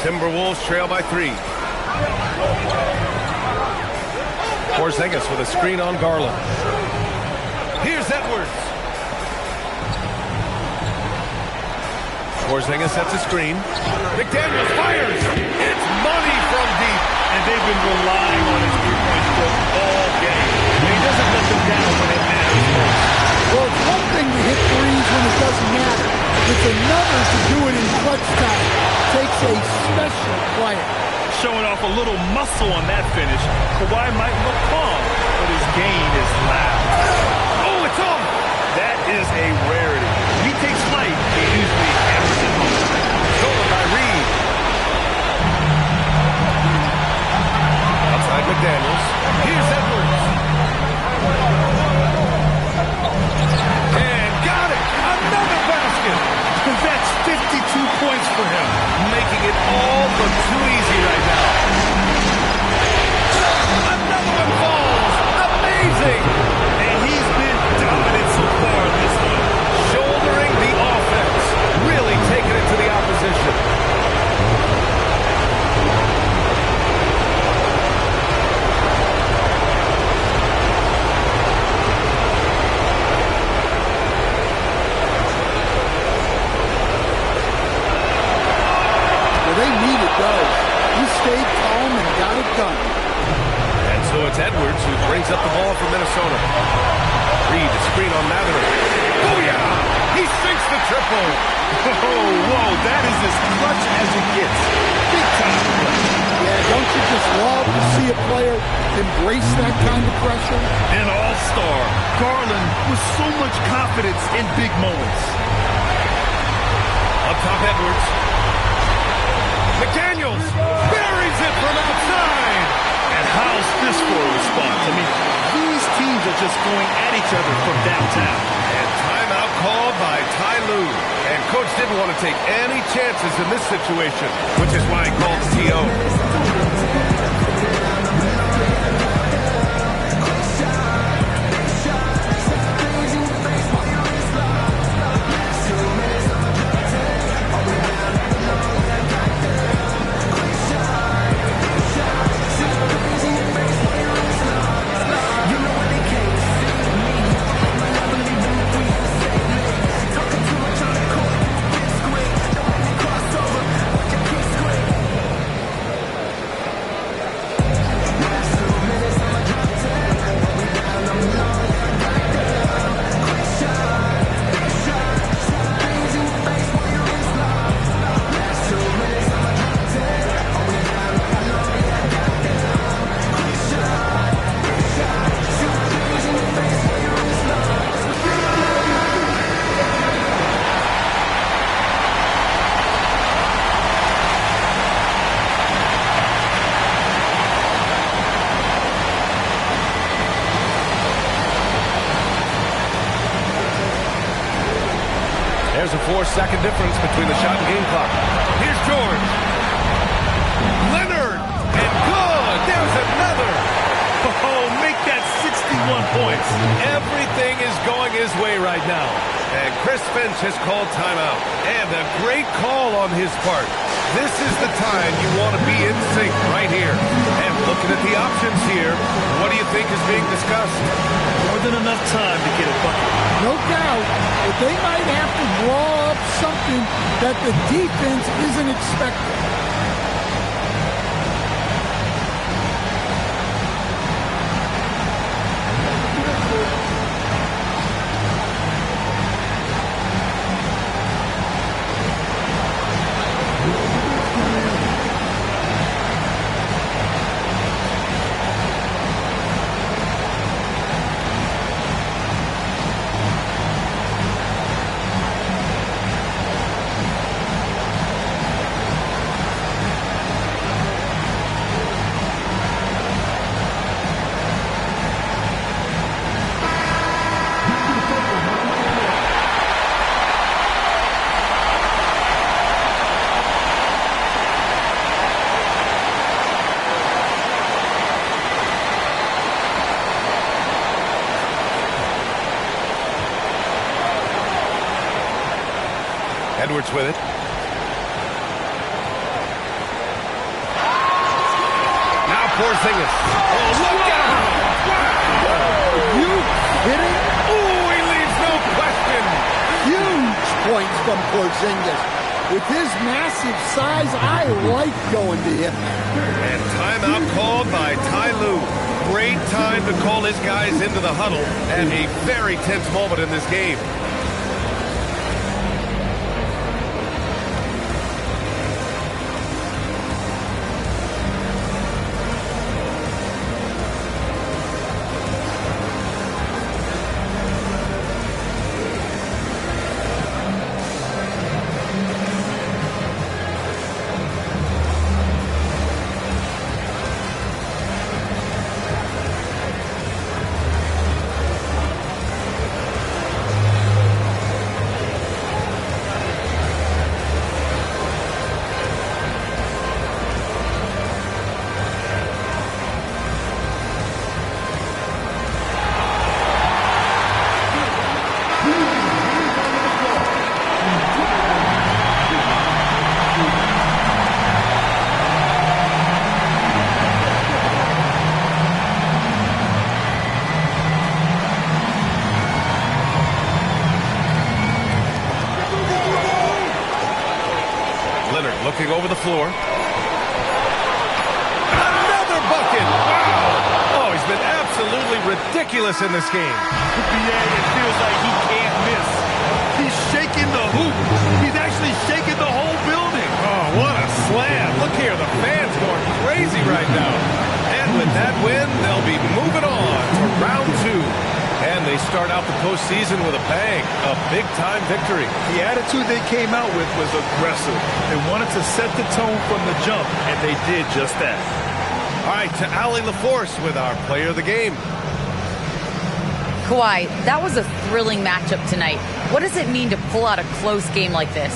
Timberwolves trail by 3. Porzingis with a screen on Garland. Here's Edwards. Porzingis sets a screen. McDaniels fires. It's money from deep. And they've been relying on his three-point stroke all game. He doesn't let them down when it matters most. Well, it's one thing to hit threes when it doesn't matter. It's another to do it in clutch time. Takes a special player. Showing off a little muscle on that finish. Kawhi might look calm, but his game is loud. Oh, it's on! That is a rarity. When he takes flight, he usually hammers it home. Stolen by Reed. Outside McDaniels. Here's Edwards. And got it! Another basket! That's 52 points for him. Making it all but too easy right now. Another one falls! Amazing! And he's been dominant so far this one. Shouldering the offense. Really taking it to the opposition. They needed those. He stayed calm and got it done. And so it's Edwards who brings up the ball for Minnesota. Reed, a screen on Mathurin. Oh, yeah! He sinks the triple. Oh, whoa, that is as clutch as it gets. Big time clutch. Yeah, don't you just love to see a player embrace that kind of pressure? An all-star. Garland with so much confidence in big moments. Up top, Edwards. McDaniels buries it from outside. And how's this for a response? I mean, these teams are just going at each other from downtown. And timeout called by Ty Lue. And Coach didn't want to take any chances in this situation, which is why he called TO. There's a 4-second difference between the shot and game clock. Here's George. Leonard. And good. There's another. Oh, make that 61 points. Everything is going his way right now. And Chris Finch has called timeout. And a great call on his part. This is the time you want to be in sync right here. And looking at the options here, what do you think is being discussed? More than enough time to get a bucket. No doubt, but they might have to draw up something that the defense isn't expecting. Edwards with it. Now Porzingis. Oh, look out! Are you kidding? Oh, he leaves no question. Huge points from Porzingis. With his massive size, I like going to him. And timeout called by Ty Lue. Great time to call his guys into the huddle at a very tense moment in this game. Looking over the floor. Another bucket! Wow! Oh, he's been absolutely ridiculous in this game. Yeah, it feels like he can't miss. He's shaking the hoop. He's actually shaking the whole building. Oh, what a slam. Look here, the fans going crazy right now. And with that win, they'll be moving on to round 2. And they start out the postseason with a bang, a big-time victory. The attitude they came out with was aggressive. They wanted to set the tone from the jump, and they did just that. All right, to Allie LaForce with our player of the game. Kawhi, that was a thrilling matchup tonight. What does it mean to pull out a close game like this?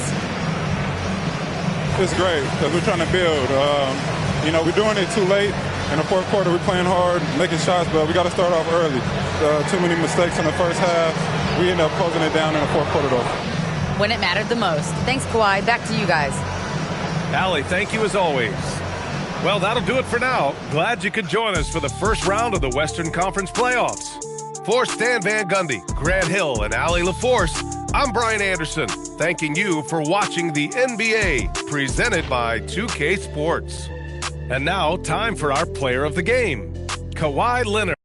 It's great because we're trying to build. We're doing it too late. In the fourth quarter, we're playing hard, making shots, but we got to start off early. Too many mistakes in the first half. We end up closing it down in the fourth quarter, though. When it mattered the most. Thanks, Kawhi. Back to you guys. Allie, thank you as always. Well, that'll do it for now. Glad you could join us for the first round of the Western Conference playoffs. For Stan Van Gundy, Grant Hill, and Allie LaForce, I'm Brian Anderson, thanking you for watching the NBA, presented by 2K Sports. And now, time for our player of the game, Kawhi Leonard.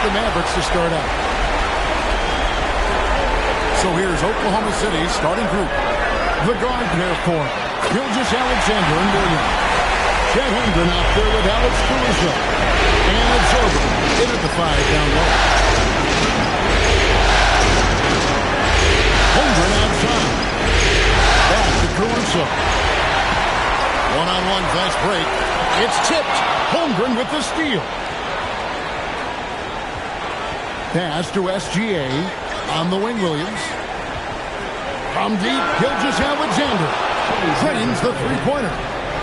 the Mavericks to start out. So here's Oklahoma City's starting group. The guard pair for Gilgeous-Alexander and Williams. Chet Holmgren out there with Alex Caruso. And it's over. In at the 5 down low. Holmgren outside. Back to Caruso. One-on-one fast break. It's tipped. Holmgren with the steal. Pass to SGA. On the wing, Williams. From deep, Gilgeous-Alexander. Drains the three-pointer.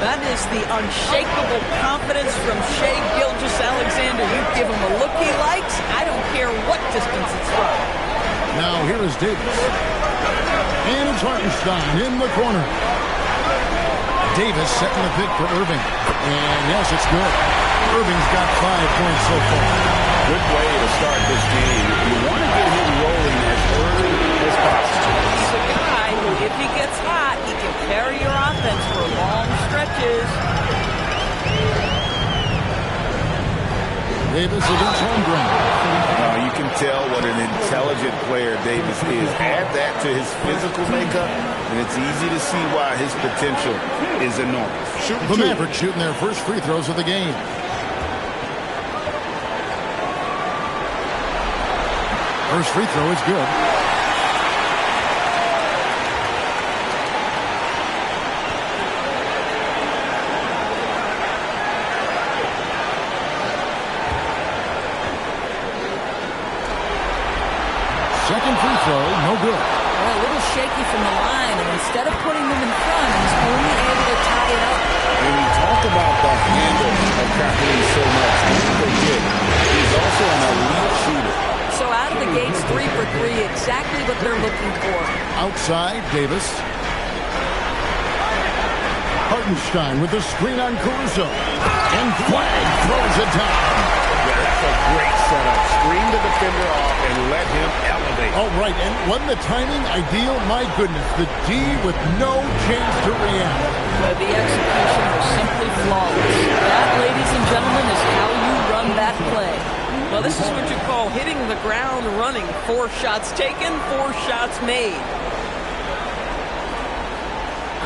That is the unshakable confidence from Shai Gilgeous-Alexander. You give him a look he likes, I don't care what distance it's from. Now here is Davis. And it's Hartenstein in the corner. Davis setting the pick for Irving. And yes, it's good. Irving's got 5 points so far. Good way to start this game. You want to get him rolling as early as possible. He's a guy who, if he gets hot, he can carry your offense for long stretches. Davis against Holmgren. You can tell what an intelligent player Davis is. Add that to his physical makeup, and it's easy to see why his potential is enormous. The Mavericks shooting their first free throws of the game. First free throw is good. Second free throw, no good. Well, a little shaky from the line, and instead of putting them in front, he's only able to tie it up. When we talk about the handle of Kathleen so much, don't forget, he's also an elite shooter. So out of the gates, 3 for 3, exactly what they're looking for. Outside, Davis. Hartenstein with the screen on Caruso. And Flagg throws it down. Yeah, that's a great setup. Screen the defender off and let him elevate. All right, and wasn't the timing ideal? My goodness, the D with no chance to react. The execution was simply flawless. That, ladies and gentlemen, is how you run that play. Well, this is what you call hitting the ground running. 4 shots taken, 4 shots made.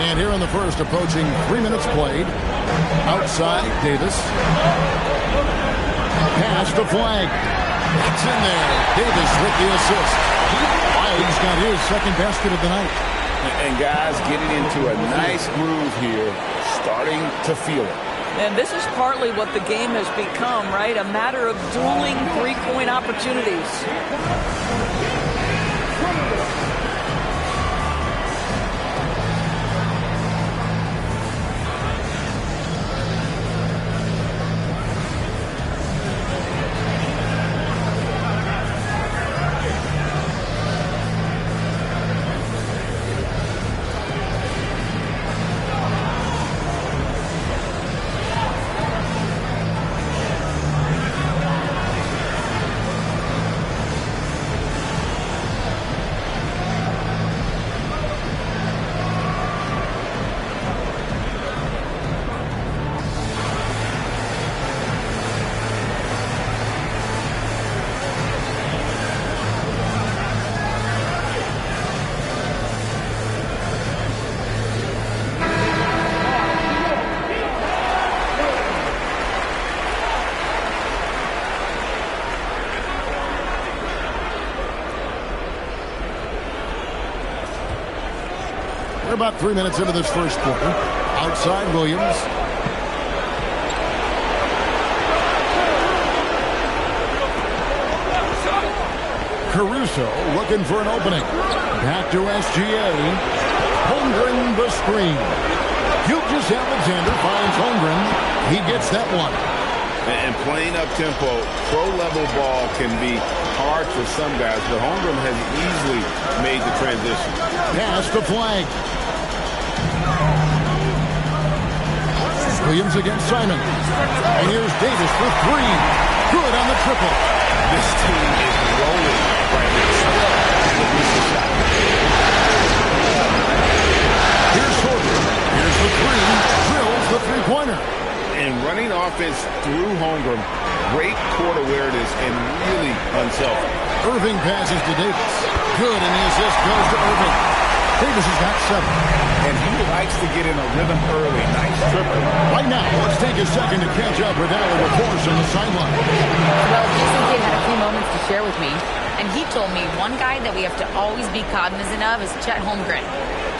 And here in the first, approaching 3 minutes played. Outside, Davis. Pass to Flagg. It's in there. Davis with the assist. Flagg's got his second basket of the night. And guys getting into a nice groove here, starting to feel it. And this is partly what the game has become, right? A matter of dueling three-point opportunities. We're about 3 minutes into this first quarter. Outside, Williams. Caruso looking for an opening. Back to SGA. Holmgren the screen. Gilgeous-Alexander finds Holmgren. He gets that one. And playing up-tempo, pro-level ball can be hard for some guys, but Holmgren has easily made the transition. Pass to Flagg. Williams against Simon. And here's Davis for 3. Good on the triple. This team is rolling right now. Here's Sorter. Here's the 3. Drills the three-pointer. And running offense through Holmgren Great court awareness and really unselfish. Irving passes to Davis. Good, and the assist goes to Irving. Davis has got 7. And he likes to get in a rhythm early. Nice triple. Right now, let's take a second to catch up with Allen LaForce on the sideline. Well, Jason Kidd had a few moments to share with me, and he told me one guy that we have to always be cognizant of is Chet Holmgren.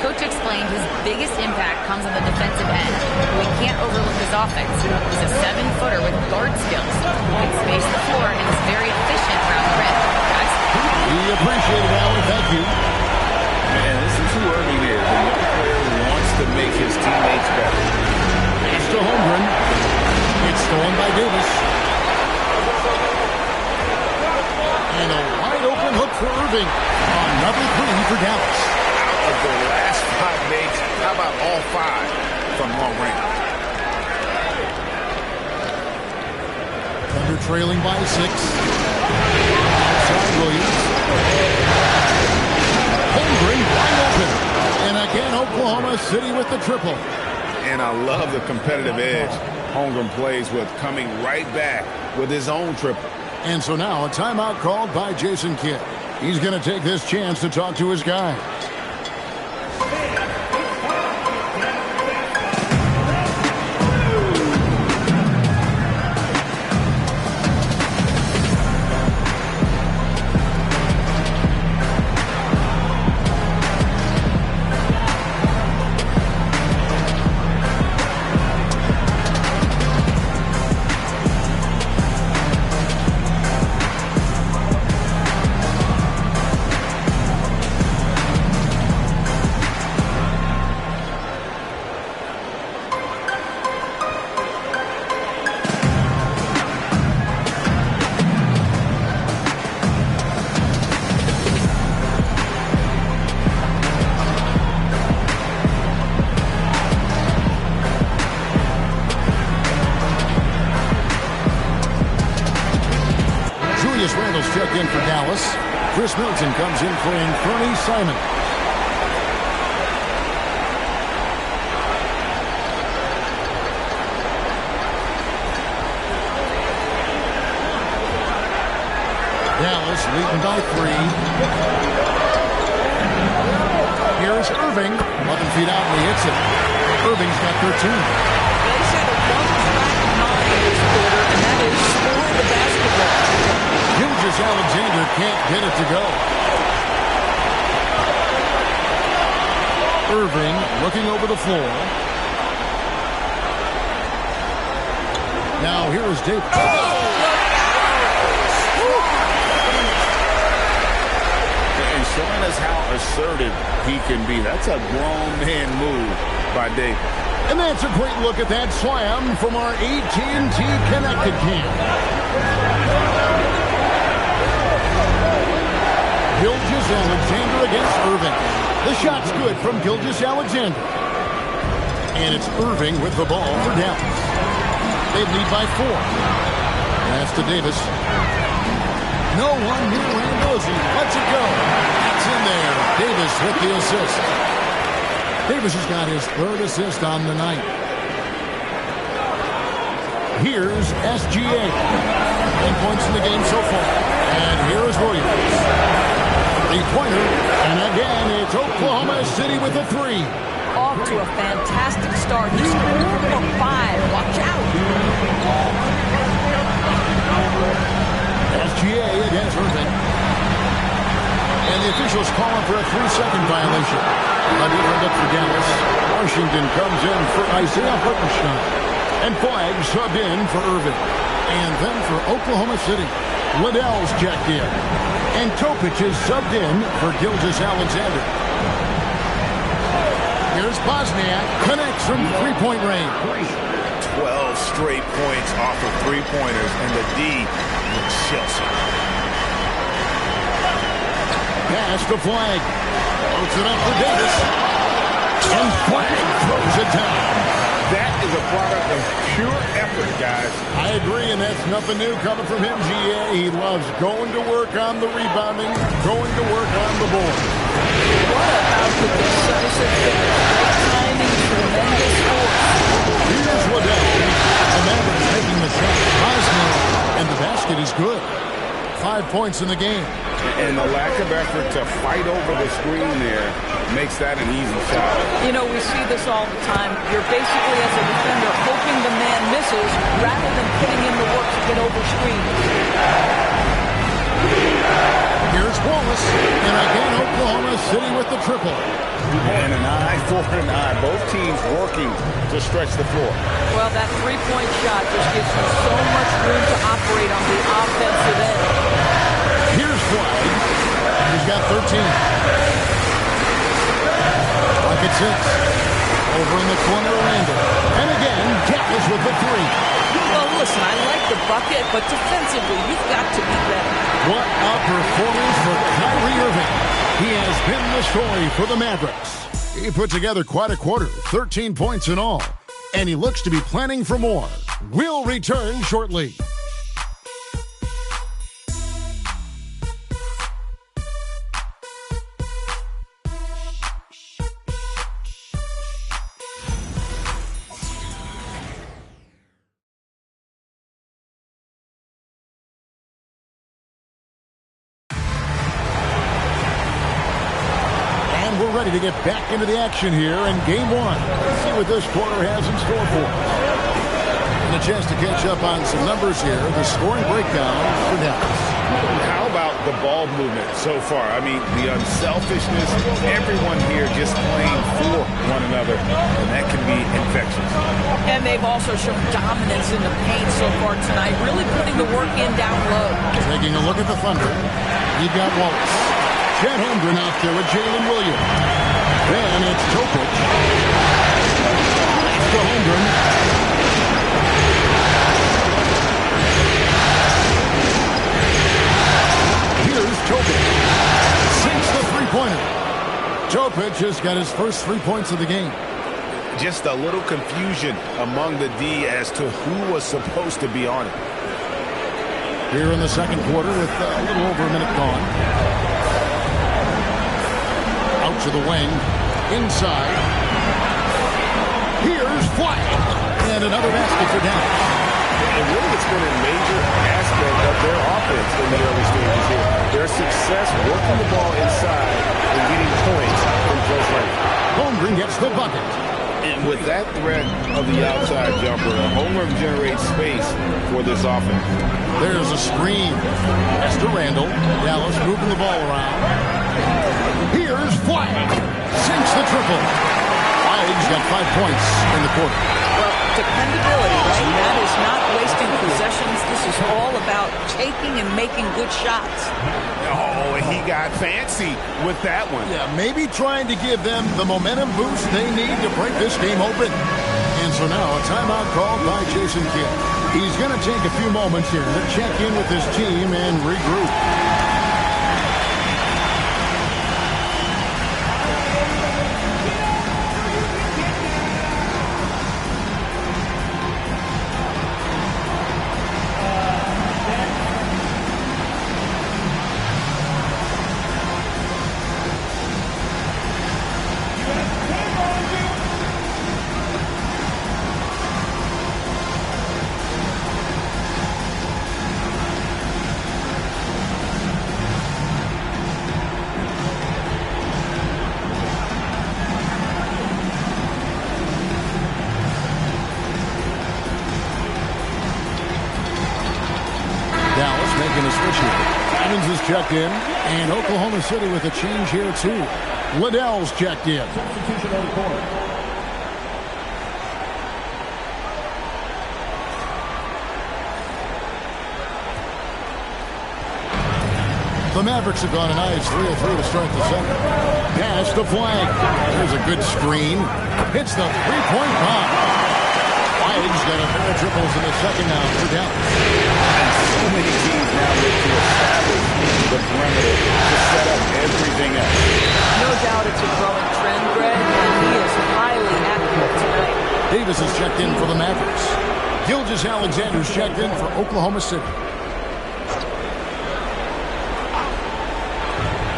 Coach explained his biggest impact comes on the defensive end. We can't overlook his offense. He's a 7-footer with guard skills. He can space the floor and is very efficient around the rim. Guys? We appreciate it, Allen. Thank you. Man, this is who Irving is. The young player who wants to make his teammates better. It's to Holmgren. It's stolen by Davis. And a wide-open hook for Irving. Another 3 for Dallas. Of the last 5 makes, how about all 5 from long range? Thunder trailing by 6. Outside Williams. Holmgren wide open. And again, Oklahoma City with the triple. And I love the competitive edge Holmgren plays with, coming right back with his own triple. And so now a timeout called by Jason Kidd. He's going to take this chance to talk to his guys. Check in for Dallas. Chris Middleton comes in for Anthony Simon. Dallas leading by 3. Here's Irving. 11 feet out and he hits it. Irving's got 13. They said a one-track mind this quarter, and that is score the basketball. Gilgeous-Alexander can't get it to go. Irving looking over the floor. Now here is Davis. And showing us how assertive he can be. That's a grown man move by Davis. And that's a great look at that slam from our AT&T Connected Cam. Gilgeous-Alexander against Irving. The shot's good from Gilgeous-Alexander. And it's Irving with the ball for Dallas. They lead by 4. Pass to Davis. No one near Randall as he lets it go. It's in there. Davis with the assist. Davis has got his 3rd assist on the night. Here's SGA. 10 points in the game so far. And here's Williams. 3-pointer. And again, it's Oklahoma City with a 3. Off to a fantastic start. He's scoring for 5. Watch out. SGA against Irving. And the officials calling for a 3-second violation. A different look for Dallas. Washington comes in for Isaiah Hartenstein. And Flagg subbed in for Irving. And then for Oklahoma City, Liddell's checked in. And Topic is subbed in for Gilgeous-Alexander. Here's Bosniak. Connects from 3-point range. 12 straight points off of 3-pointers, and the D looks Chelsea. Pass to Flagg. Floats it up for Davis. And Flagg throws it down. That is a product of pure effort, guys. I agree, and that's nothing new coming from him, GA. He loves going to work on the rebounding, going to work on the board. What about the decisive finish? Great timing, tremendous force. Here's Liddell. The Mavericks taking the shot. Bosniak, and basket is good. 5 points in the game. And the lack of effort to fight over the screen there makes that an easy shot. You know, we see this all the time. You're basically, as a defender, hoping the man misses rather than putting in the work to get over screens. Here's Wallace. And again, Oklahoma City with the triple. And an eye for an eye. Both teams working to stretch the floor. Well, that three-point shot just gives you so much room to operate on the offensive end. Here's White. He's got 13. Bucket 6. Over in the corner, Randall. And again, Dallas with the three. Well, listen, I like the bucket, but defensively, you've got to be better. What a performance for Kyrie Irving. He has been the story for the Mavericks. He put together quite a quarter, 13 points in all. And he looks to be planning for more. We'll return shortly. Ready to get back into the action here in game one. Let's see what this quarter has in store for us. And a chance to catch up on some numbers here. The scoring breakdown for Dallas. How about the ball movement so far? I mean, the unselfishness, everyone here just playing for one another, and that can be infectious. And they've also shown dominance in the paint so far tonight, really putting the work in down low. Taking a look at the Thunder, you've got Wallace. Chet Holmgren out there with Jalen Williams. Then it's Topic. To Holmgren. Here's Topic. Sinks the three-pointer. Topic just got his first 3 points of the game. Just a little confusion among the D as to who was supposed to be on it. Here in the second quarter with a little over a minute gone. Out to the wing. Inside. Here's White. And another basket for Dallas. And really it's been a major aspect of their offense in the early stages here. Their success working the ball inside and getting points from close range. Holmgren gets the bucket. And with that threat of the outside jumper, Holmgren generates space for this offense. There's a screen. That's to Randall. Dallas moving the ball around. Here's White. Sinks the triple. White's got 5 points in the quarter. Well, dependability, right? That is not wasting possessions. This is all about taking and making good shots. Oh, and he got fancy with that one. Yeah, maybe trying to give them the momentum boost they need to break this game open. And so now a timeout called by Jason Kidd. He's going to take a few moments here to check in with his team and regroup. Checked in, and Oklahoma City with a change here too. Liddell's checked in. Substitution on the court. The Mavericks have gone a nice 3 of 3 to start the second. Pass to Flag. There's a good screen. Hits the three-point bomb. White's got a pair of triples in the second now for Dallas. And so many teams now look to establish the perimeter to set up everything else. No doubt it's a growing trend, Greg, and he is highly accurate tonight. Davis is checked in for the Mavericks. Gilgeous-Alexander's checked in for Oklahoma City.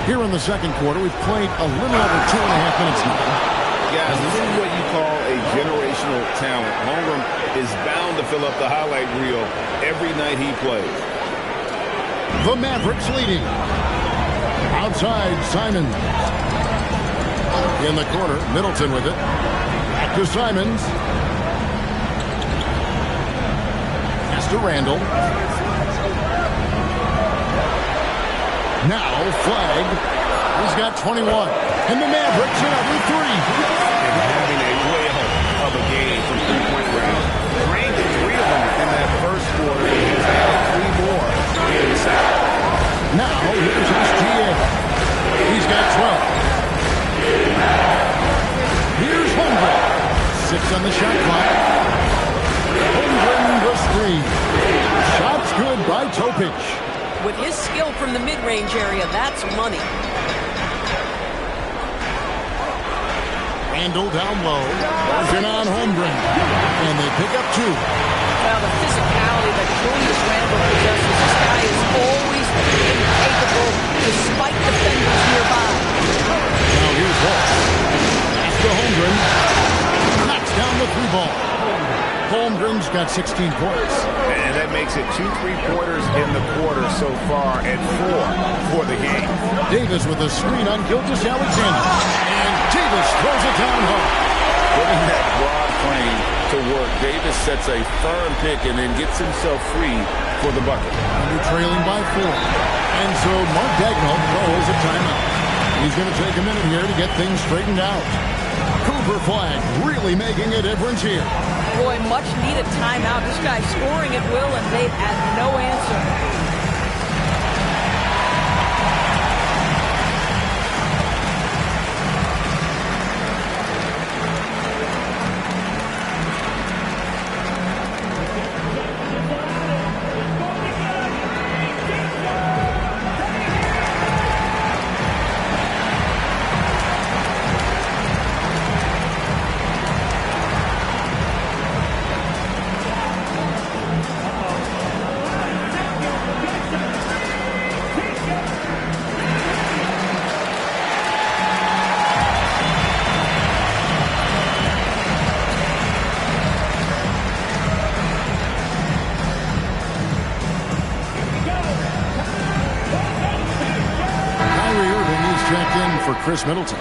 Here in the second quarter, we've played a little over 2.5 minutes now. Guys, this is what you call a generational talent. Holmgren is bound to fill up the highlight reel every night he plays. The Mavericks leading. Outside, Simons. In the corner, Middleton with it. Back to Simons. Pass to Randall. Now, Flag. He's got 21. And the Mavericks another three. And having a whale of a game from three-point range. Drained 3 of them in that first quarter. He's added 3 more in the second. Now, here's SGA. He's got 12. Here's Holmgren. 6 on the shot clock. Holmgren the screen. Shots good by Topic. With his skill from the mid-range area, that's money. Randall down low. Motion on Holmgren. And they pick up 2. Well, the physicality that Julius Randle possesses, this guy is always incapable despite defenders nearby. Now here's Walsh. Pass to Holmgren. Knocks down the 3 ball. Holmgren's got 16 points. And that makes it 2 3-pointers in the quarter so far and 4 for the game. Davis with a screen on Gilgeous-Alexander. And Davis throws it down hard. Putting that broad frame to work, Davis sets a firm pick and then gets himself free for the bucket. Under trailing by 4. And so Mark Daigneault calls a timeout. He's going to take a minute here to get things straightened out. Cooper Flag really making a difference here. Boy, much needed timeout. This guy's scoring at will, and they've had no answer. For Chris Middleton.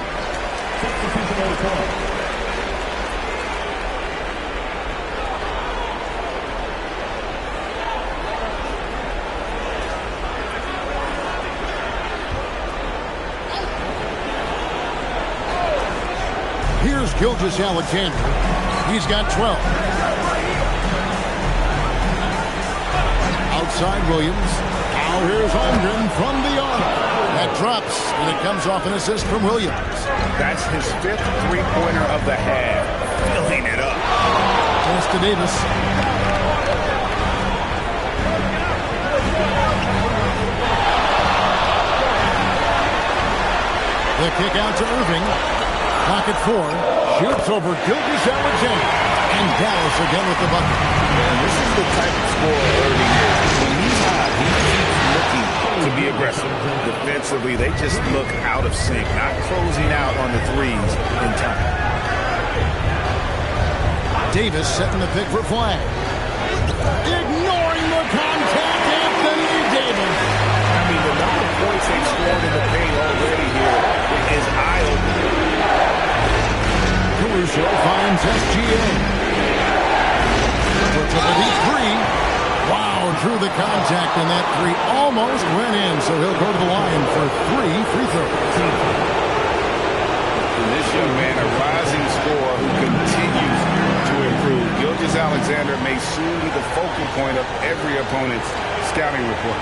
Here's Gilgeous-Alexander. He's got 12. Outside Williams. Now here's Holmgren from the arc. That drops, and it comes off an assist from Williams. That's his 5th 3-pointer of the half. Filling it up. Pass to Davis. The kick out to Irving. Pocket 4. Shoots over Gilgeous-Alexander. And Dallas again with the bucket. And this is the type of scorer Irving is. When he's hot, he keeps looking to be aggressive. Defensively, they just look out of sync, not closing out on the threes in time. Davis setting the pick for Flag. Ignoring the contact, Anthony Davis. I mean, the number of points they've scored in the paint already here is eye-opening. Caruso finds SGA. Puts up a deep 3. Wow, through the contact, and that 3 almost went in, so he'll go to the line for 3 free throws. And this young man, a rising scorer who continues to improve. Gilgeous-Alexander may soon be the focal point of every opponent's scouting report.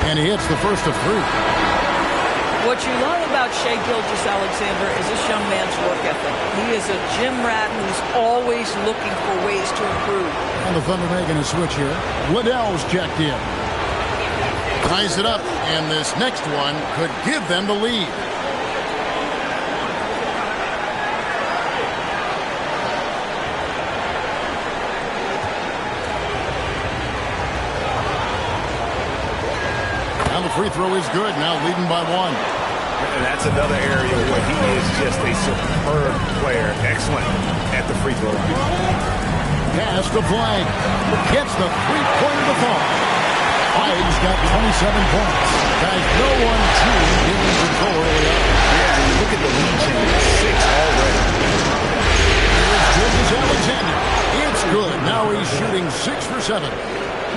And he hits the first of 3. What you love about Shai Gilgeous-Alexander is this young man's work ethic. He is a gym rat who's always looking for ways to improve. And the Thunder making a switch here. Liddell's checked in. Ties it up, and this next one could give them the lead. Now the free throw is good, now leading by 1. And that's another area where he is just a superb player. Excellent at the free throw line. pass to Flagg. Gets the three-pointer to fall. Flagg's got 27 points. Guys, no one team giving control early on. Yeah, and look at the lead change. 6 already. Here's Gilgeous Alexander. It's good. Now he's shooting 6 for 7.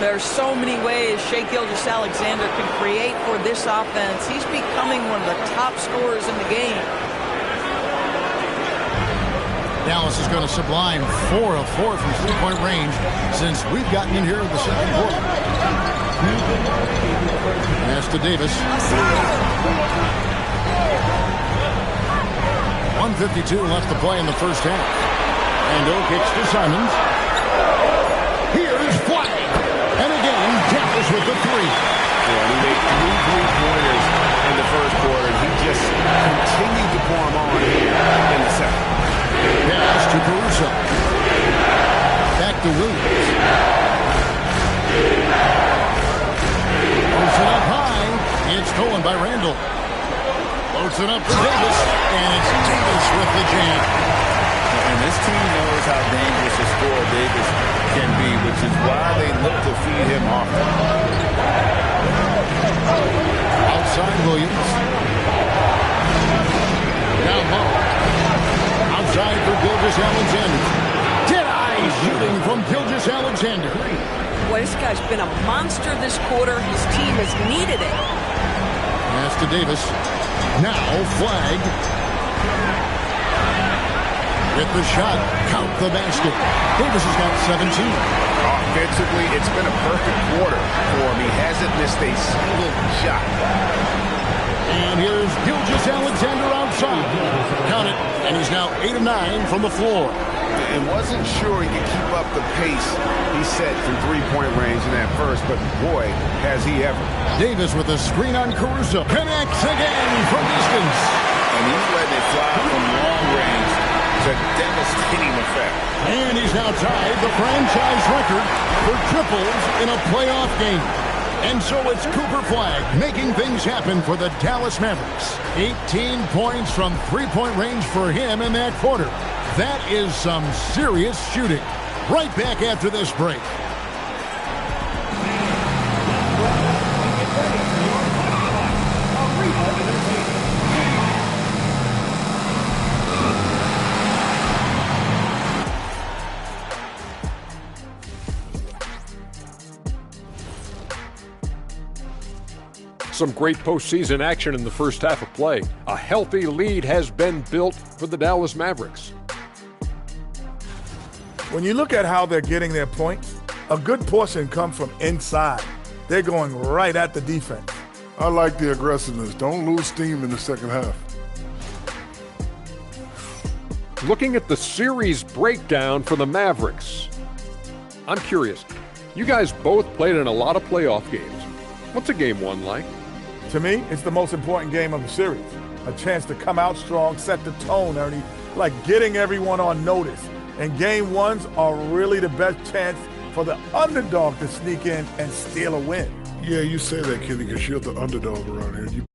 There's so many ways Shai Gilgeous-Alexander can create for this offense. He's becoming one of the top scorers in the game. Dallas is going to sublime 4 of 4 from three-point range since we've gotten in here in the second quarter. Pass to Davis. 1:52 left to play in the first half. Randle kicks to Simons. Here's Flagg. And again, Dallas with the three. Yeah, he made 3 3-pointers in the first quarter. He just continued to pour them on here in the second. Pass to Caruso. Back to Williams. Throws it up high. It's stolen by Randle. Loads it up to Davis. And it's Davis with the jam. And this team knows how dangerous a scorer Davis can be, which is why they look to feed him often. Outside Williams. Now Ball. Outside for Gilgeous-Alexander. Dead-eye shooting from Gilgeous-Alexander. Boy, this guy's been a monster this quarter. His team has needed it. Pass to Davis. Now Flagg. Get the shot. Count the basket. Davis has got 17. Offensively, it's been a perfect quarter for him. He hasn't missed a single shot. And here's Gilgeous-Alexander outside. Count it. And he's now 8 of 9 from the floor. And wasn't sure he could keep up the pace he set from three-point range in that first, but boy, has he ever. Davis with a screen on Caruso. Connects again from distance. And he's letting it fly from long range to devastating effect. And he's now tied the franchise record for triples in a playoff game. And so it's Cooper Flagg making things happen for the Dallas Mavericks. 18 points from three-point range for him in that quarter. That is some serious shooting. Right back after this break. Some great postseason action in the first half of play. A healthy lead has been built for the Dallas Mavericks. When you look at how they're getting their points, a good portion comes from inside. They're going right at the defense. I like the aggressiveness. Don't lose steam in the second half. Looking at the series breakdown for the Mavericks, I'm curious. You guys both played in a lot of playoff games. What's a game one like? To me, it's the most important game of the series. A chance to come out strong, set the tone, Ernie, like getting everyone on notice. And game ones are really the best chance for the underdog to sneak in and steal a win. Yeah, you say that, Kenny, because you're the underdog around here.